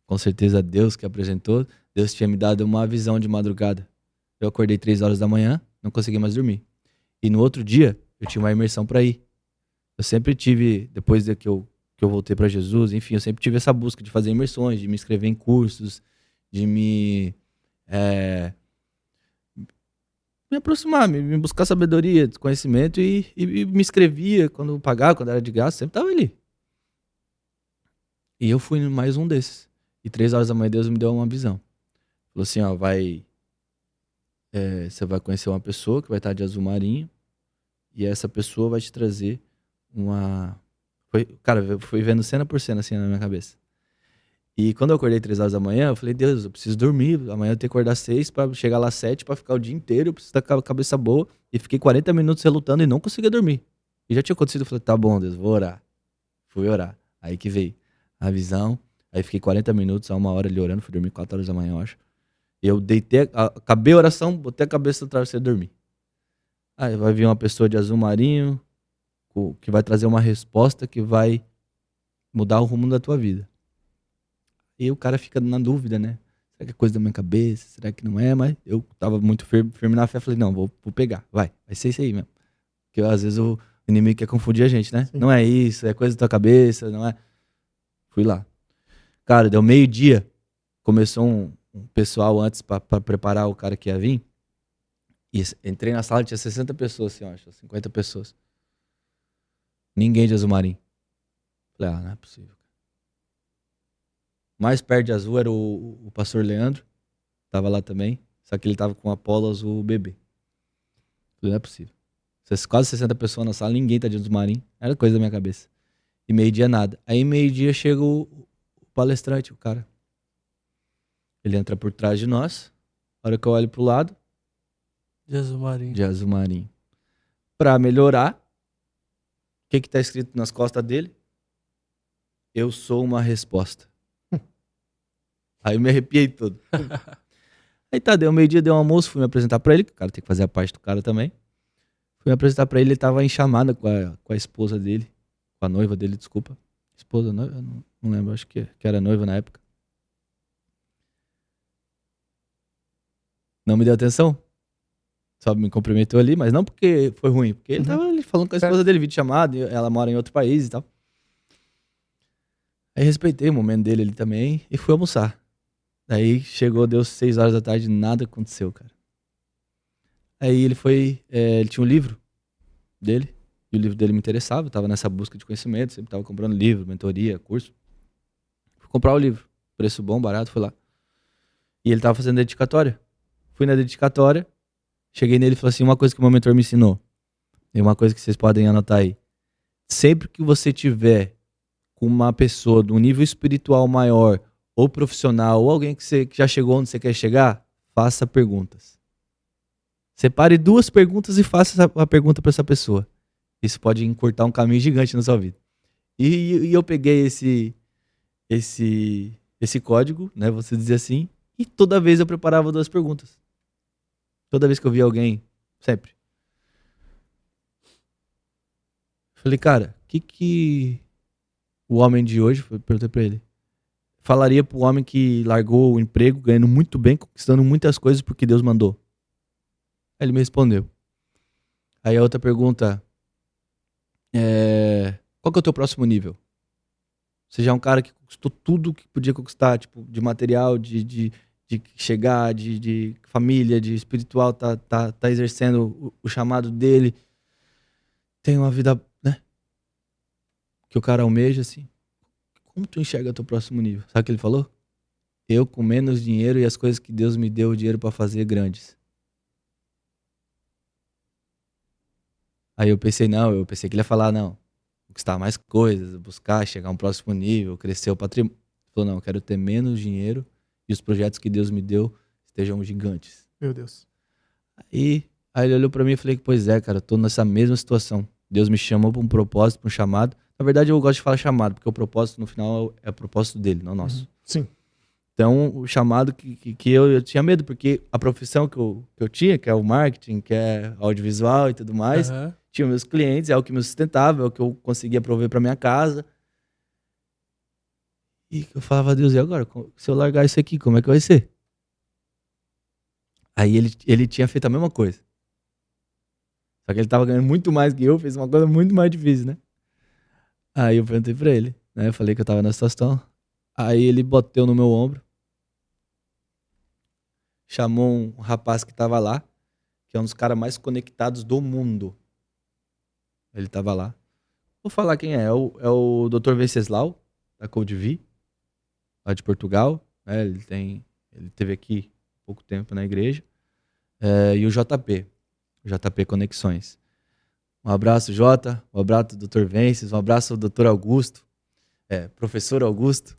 com certeza, Deus que apresentou. Deus tinha me dado uma visão de madrugada. Eu acordei 3 horas da manhã, não consegui mais dormir. E no outro dia, eu tinha uma imersão para ir. Eu sempre tive, depois que eu voltei para Jesus, enfim, eu sempre tive essa busca de fazer imersões, de me inscrever em cursos, de me aproximar, me buscar sabedoria, conhecimento e me inscrevia quando pagava, quando era de graça, sempre estava ali. E eu fui em mais um desses. E 3 horas da manhã Deus me deu uma visão. Falou assim, ó, você vai conhecer uma pessoa que vai estar de azul marinho e essa pessoa vai te trazer uma... Cara, foi vendo cena por cena assim na minha cabeça. E quando eu acordei 3 horas da manhã, eu falei, Deus, eu preciso dormir. Amanhã eu tenho que acordar 6 pra chegar lá 7 pra ficar o dia inteiro. Eu preciso estar com a cabeça boa. E fiquei 40 minutos relutando e não conseguia dormir. E já tinha acontecido. Eu falei, tá bom, Deus, vou orar. Fui orar. Aí que veio a visão. Aí fiquei 40 minutos, a 1 hora ali orando. Fui dormir 4 horas da manhã, eu acho. E eu deitei, acabei a oração, botei a cabeça no travesseiro e dormi. Aí vai vir uma pessoa de azul marinho que vai trazer uma resposta que vai mudar o rumo da tua vida. E o cara fica na dúvida, né? Será que é coisa da minha cabeça? Será que não é? Mas eu tava muito firme na fé. Falei, não, vou pegar. Vai ser isso aí mesmo. Porque às vezes o inimigo quer confundir a gente, né? Sim. Não é isso, é coisa da tua cabeça, não é? Fui lá. Cara, deu meio-dia. Começou um pessoal antes pra preparar o cara que ia vir. E entrei na sala, tinha 60 pessoas, assim, eu acho, 50 pessoas. Ninguém de azul marinho. Falei, não é possível. Mais perto de azul era o pastor Leandro. Tava lá também. Só que ele tava com o Apolo azul bebê. Falei, não é possível. Quase 60 pessoas na sala, ninguém tá de azul marinho. Era coisa da minha cabeça. E meio-dia nada. Aí meio-dia chega o palestrante, o cara. Ele entra por trás de nós. A hora que eu olho pro lado. De azul marinho. De azul marinho. Pra melhorar, o que tá escrito nas costas dele? Eu sou uma resposta. Aí eu me arrepiei todo. Aí tá, deu meio-dia, deu um almoço, fui me apresentar pra ele, que o cara tem que fazer a parte do cara também. Fui me apresentar pra ele, ele tava em chamada com a esposa dele, com a noiva dele, desculpa. Esposa, noiva, não lembro, acho que era noiva na época. Não me deu atenção. Só me cumprimentou ali, mas não porque foi ruim, porque ele tava ali falando com a esposa dele, vídeo chamado, ela mora em outro país e tal. Aí respeitei o momento dele ali também e fui almoçar. Daí chegou, deu 6 horas da tarde, nada aconteceu, cara. Aí ele foi, ele tinha um livro dele, e o livro dele me interessava, eu tava nessa busca de conhecimento, sempre tava comprando livro, mentoria, curso. Fui comprar o livro, preço bom, barato, fui lá. E ele tava fazendo dedicatória. Fui na dedicatória, cheguei nele e falei assim, uma coisa que o meu mentor me ensinou, e uma coisa que vocês podem anotar aí. Sempre que você tiver com uma pessoa de um nível espiritual maior, ou profissional, ou alguém que já chegou onde você quer chegar, faça perguntas. Separe 2 perguntas e faça a pergunta para essa pessoa. Isso pode encurtar um caminho gigante na sua vida. E eu peguei esse código, né, você dizer assim, e toda vez eu preparava 2 perguntas. Toda vez que eu via alguém, sempre. Falei, cara, o que o homem de hoje, perguntei pra ele, falaria pro homem que largou o emprego, ganhando muito bem, conquistando muitas coisas porque Deus mandou? Aí ele me respondeu. Aí a outra pergunta qual que é o teu próximo nível? Você já é um cara que conquistou tudo que podia conquistar, tipo, de material, de chegar, de família, de espiritual, tá exercendo o chamado dele. Tem uma vida, né? Que o cara almeja, assim. Como tu enxerga teu próximo nível? Sabe o que ele falou? Eu com menos dinheiro e as coisas que Deus me deu o dinheiro pra fazer grandes. Aí eu pensei que ele ia falar, não, conquistar mais coisas, buscar, chegar a um próximo nível, crescer o patrimônio. Ele falou, não, eu quero ter menos dinheiro e os projetos que Deus me deu estejam gigantes. Meu Deus. Aí ele olhou pra mim e falei, pois é, cara, eu tô nessa mesma situação. Deus me chamou pra um propósito, pra um chamado. Na verdade, eu gosto de falar chamado, porque o propósito, no final, é o propósito dele, não nosso. Sim. Então, o chamado que eu tinha medo, porque a profissão que eu tinha, que é o marketing, que é audiovisual e tudo mais, tinha meus clientes, é o que me sustentava, é o que eu conseguia prover pra minha casa. E eu falava, Deus, e agora? Se eu largar isso aqui, como é que vai ser? Aí ele tinha feito a mesma coisa. Só que ele tava ganhando muito mais que eu, fez uma coisa muito mais difícil, né? Aí eu perguntei pra ele, né? Eu falei que eu tava nessa situação. Aí ele bateu no meu ombro, chamou um rapaz que tava lá, que é um dos caras mais conectados do mundo. Ele tava lá. Vou falar quem é o Dr. Venceslau, da Codevi, lá de Portugal. Né? Ele teve aqui há pouco tempo na igreja. E o JP Conexões. Um abraço, Jota. Um abraço, Dr. Vences. Um abraço, Dr. Augusto. Professor Augusto.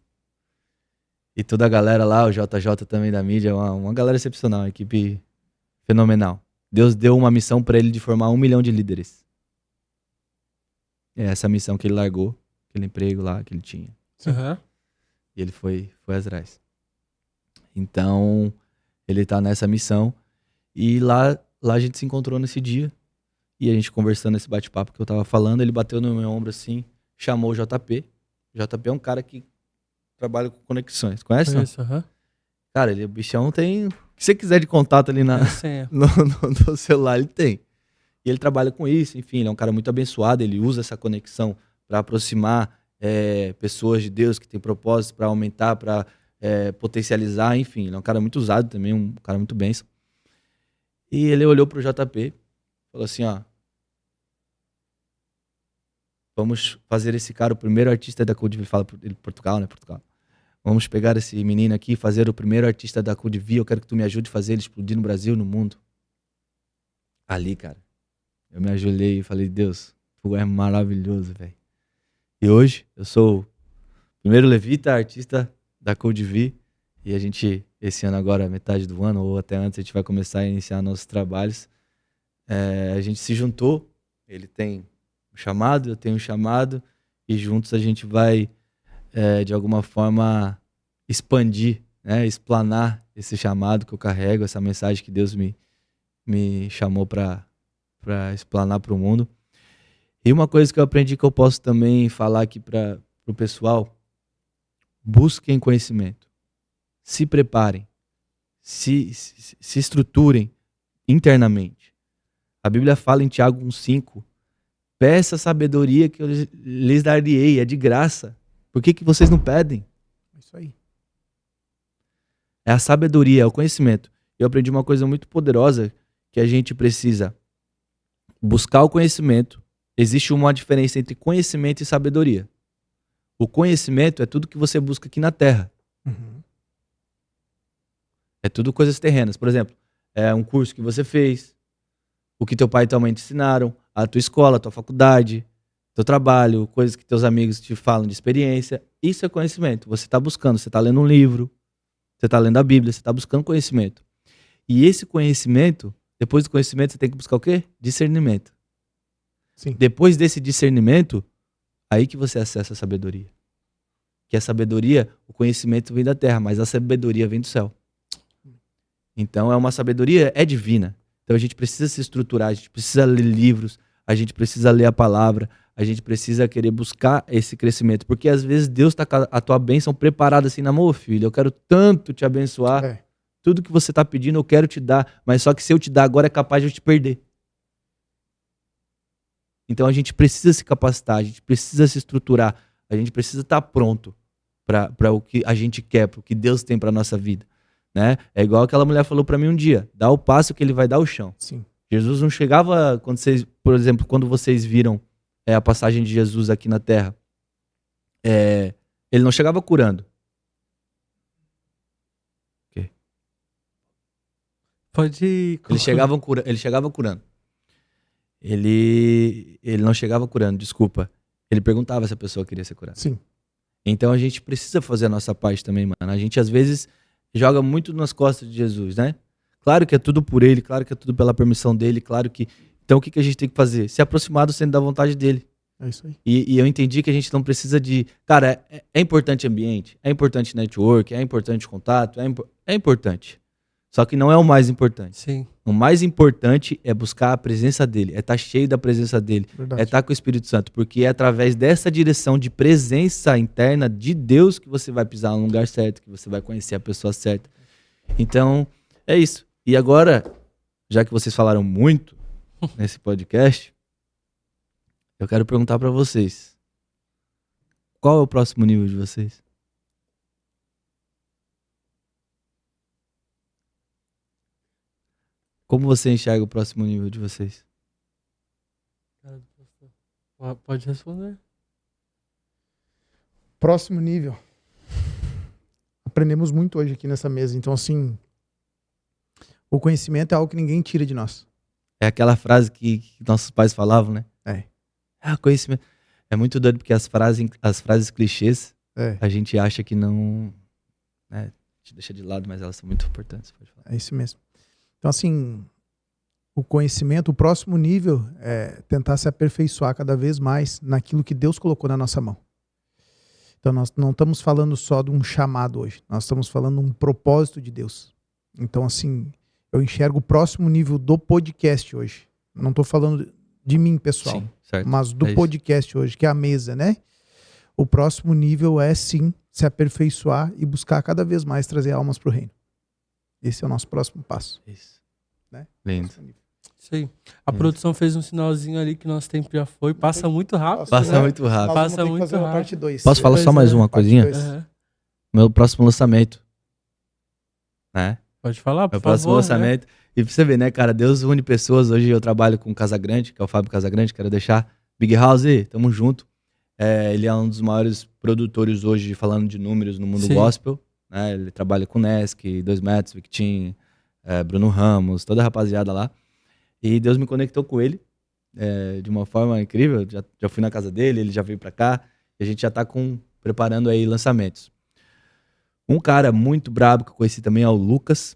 E toda a galera lá, o JJ também da mídia. Uma galera excepcional, uma equipe fenomenal. Deus deu uma missão para ele de formar 1 milhão de líderes. É essa missão que ele largou, aquele emprego lá que ele tinha. E ele foi atrás. Então, ele tá nessa missão. E lá a gente se encontrou nesse dia. E a gente conversando nesse bate-papo que eu tava falando, ele bateu no meu ombro assim, chamou o JP. O JP é um cara que trabalha com conexões. Conhece? Não? Conheço, aham. Cara, o bichão tem... O que você quiser de contato ali É a senha. no celular, ele tem. E ele trabalha com isso, enfim, ele é um cara muito abençoado, ele usa essa conexão para aproximar pessoas de Deus que tem propósito, para aumentar, para potencializar, enfim, ele é um cara muito usado também, um cara muito bênção. E ele olhou pro JP, falou assim, ó, vamos fazer esse cara o primeiro artista da Code V, fala ele Portugal, né, Portugal. Vamos pegar esse menino aqui e fazer o primeiro artista da Code V, eu quero que tu me ajude a fazer ele explodir no Brasil, no mundo. Ali, cara, eu me ajoelhei e falei, Deus, tu é maravilhoso, velho. E hoje eu sou o primeiro levita, artista da Code V. E a gente, esse ano agora, metade do ano, ou até antes, a gente vai começar a iniciar nossos trabalhos. A gente se juntou, ele tem um chamado, eu tenho um chamado, e juntos a gente vai, de alguma forma, expandir, né, explanar esse chamado que eu carrego, essa mensagem que Deus me chamou para explanar para o mundo. E uma coisa que eu aprendi que eu posso também falar aqui para o pessoal, busquem conhecimento, se preparem, se estruturem internamente. A Bíblia fala em Tiago 1,5, peça sabedoria que eu lhes darei, é de graça. Por que vocês não pedem? Isso aí. É a sabedoria, é o conhecimento. Eu aprendi uma coisa muito poderosa, que a gente precisa buscar o conhecimento. Existe uma diferença entre conhecimento e sabedoria. O conhecimento é tudo que você busca aqui na Terra. Uhum. É tudo coisas terrenas. Por exemplo, é um curso que você fez, o que teu pai e tua mãe te ensinaram, a tua escola, a tua faculdade, teu trabalho, coisas que teus amigos te falam de experiência. Isso é conhecimento. Você está buscando, você está lendo um livro, você está lendo a Bíblia, você está buscando conhecimento. E esse conhecimento, depois do conhecimento, você tem que buscar o quê? Discernimento. Sim. Depois desse discernimento, aí que você acessa a sabedoria. Que a sabedoria, o conhecimento vem da terra, mas a sabedoria vem do céu. Então é uma sabedoria, é divina. Então a gente precisa se estruturar, a gente precisa ler livros, a gente precisa ler a palavra, a gente precisa querer buscar esse crescimento. Porque às vezes Deus está com a tua bênção preparada assim na mão, filho. Eu quero tanto te abençoar. Tudo que você está pedindo eu quero te dar, mas só que se eu te dar agora é capaz de eu te perder. Então a gente precisa se capacitar, a gente precisa se estruturar, a gente precisa estar pronto para o que a gente quer, para o que Deus tem para nossa vida, né? É igual aquela mulher falou para mim um dia, dá o passo que ele vai dar o chão. Sim. Jesus não chegava, quando vocês, por exemplo, quando vocês viram a passagem de Jesus aqui na Terra, ele não chegava curando. Okay. Pode ir. Ele chegava curando. Ele não chegava curando, desculpa. Ele perguntava se a pessoa queria ser curada. Sim. Então a gente precisa fazer a nossa parte também, mano. A gente às vezes joga muito nas costas de Jesus, né? Claro que é tudo por ele, claro que é tudo pela permissão dele, claro que... Então o que a gente tem que fazer? Se aproximar do centro da vontade dele. É isso aí. E eu entendi que a gente não precisa de... Cara, é importante ambiente, é importante network, é importante contato, é importante. Só que não é o mais importante. Sim. O mais importante é buscar a presença dele, é estar cheio da presença dele, Verdade. é estar com o Espírito Santo, porque é através dessa direção de presença interna de Deus que você vai pisar no lugar certo, que você vai conhecer a pessoa certa. Então, é isso. E agora, já que vocês falaram muito nesse podcast, eu quero perguntar para vocês, qual é o próximo nível de vocês? Como você enxerga o próximo nível de vocês? Pode responder. Próximo nível. Aprendemos muito hoje aqui nessa mesa. Então, assim, o conhecimento é algo que ninguém tira de nós. É aquela frase que nossos pais falavam, né? Conhecimento. É muito doido porque as frases clichês, a gente acha que não... Né, a gente deixa de lado, mas elas são muito importantes. Pode falar. É isso mesmo. Então, assim, o conhecimento, o próximo nível é tentar se aperfeiçoar cada vez mais naquilo que Deus colocou na nossa mão. Então, nós não estamos falando só de um chamado hoje. Nós estamos falando de um propósito de Deus. Então, assim, eu enxergo o próximo nível do podcast hoje. Não estou falando de mim, pessoal, Sim, certo. mas do É isso. podcast hoje, que é a mesa, né? O próximo nível é, sim, se aperfeiçoar e buscar cada vez mais trazer almas para o reino. Esse é o nosso próximo passo. Isso. Né? Lindo. Isso aí. A produção fez um sinalzinho ali que nosso tempo já foi. Passa muito rápido. Passa né? muito rápido. Nós Passa vamos ter que muito fazer uma rápido. parte 2. Posso falar Pois só mais é. uma Parte coisinha? dois. Aham. Meu próximo lançamento. Né? Pode falar, por Meu próximo favor. lançamento. E pra você ver, né, cara? Deus une pessoas. Hoje eu trabalho com o Casagrande, que é o Fábio Casagrande. Quero deixar. Big House, tamo junto. Ele é um dos maiores produtores hoje, falando de números no mundo Sim. gospel. Né? Ele trabalha com Nesk, 2 Metros, Victim, Bruno Ramos, toda a rapaziada lá. E Deus me conectou com ele de uma forma incrível. Já fui na casa dele, ele já veio pra cá. E a gente já tá preparando aí lançamentos. Um cara muito brabo que eu conheci também é o Lucas,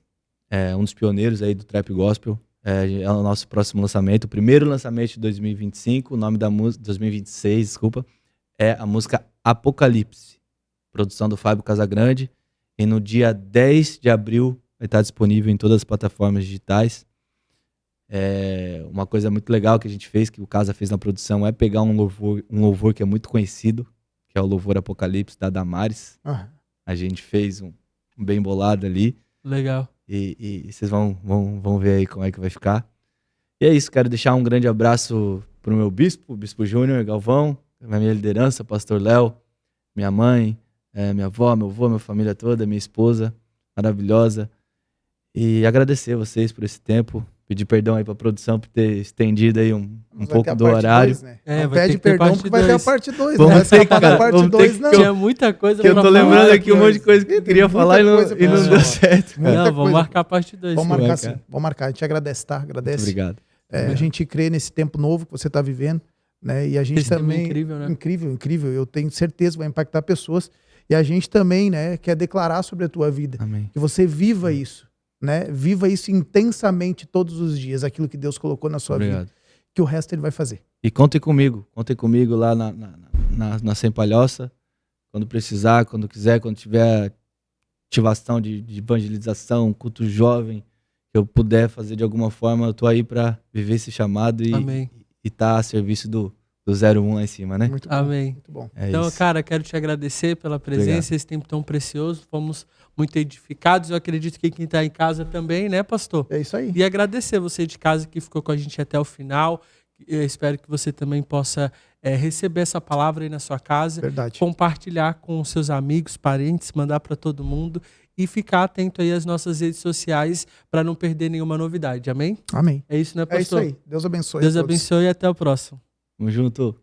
um dos pioneiros aí do Trap Gospel. É o nosso próximo lançamento, o primeiro lançamento de 2025, o nome da música, 2026, desculpa, é a música Apocalipse, produção do Fábio Casagrande, e no dia 10 de abril vai estar disponível em todas as plataformas digitais. Uma coisa muito legal que a gente fez, que o Casa fez na produção, é pegar um louvor que é muito conhecido, que é o louvor Apocalipse da Damares. Ah, A gente fez um bem bolado ali. Legal. E vocês vão ver aí como é que vai ficar. E é isso, quero deixar um grande abraço pro meu bispo, Bispo Júnior Galvão, minha liderança, Pastor Léo, minha mãe, minha avó, meu avô, minha família toda, minha esposa, maravilhosa. E agradecer a vocês por esse tempo, pedir perdão aí pra produção por ter estendido aí um mas vai ter pouco a do parte horário. dois, né? É, Não vai ter pede que ter perdão parte porque vai ter a dois. parte 2. Vamos Não vai ter escapar que, da parte vamos ter 2, que- não. Tinha muita coisa Que eu pra tô falar. lembrando aqui um coisa. monte de coisa que eu Tem queria muita falar e coisa pra não falar. deu certo. Muita Não, vamos coisa. marcar a parte 2. Vamos Sim, marcar vai, sim. Vamos marcar. A gente agradece, tá? Muito Agradece. obrigado. A gente crê nesse tempo novo que você está vivendo, né? E a gente Esse tempo também incrível, né? incrível. Eu tenho certeza que vai impactar pessoas. E a gente também, né, quer declarar sobre a tua vida, Amém. que você viva isso, né? Viva isso intensamente todos os dias, aquilo que Deus colocou na sua vida, Obrigado. que o resto ele vai fazer. E contem comigo lá na Sem Palhoça, quando precisar, quando quiser, quando tiver ativação de evangelização, culto jovem, que eu puder fazer de alguma forma, eu tô aí para viver esse chamado Amém. e tá a serviço do 01 lá em cima, né? Muito bom. Amém. Muito bom. É Então, isso. cara, quero te agradecer pela presença, Obrigado. esse tempo tão precioso. Fomos muito edificados. Eu acredito que quem está em casa também, né, pastor? É isso aí. E agradecer você de casa que ficou com a gente até o final. Eu espero que você também possa receber essa palavra aí na sua casa, Verdade. compartilhar com seus amigos, parentes, mandar para todo mundo e ficar atento aí às nossas redes sociais para não perder nenhuma novidade. Amém? Amém. É isso, né, É isso pastor? aí. Deus abençoe. Deus a todos. abençoe e até o próximo. Tamo junto.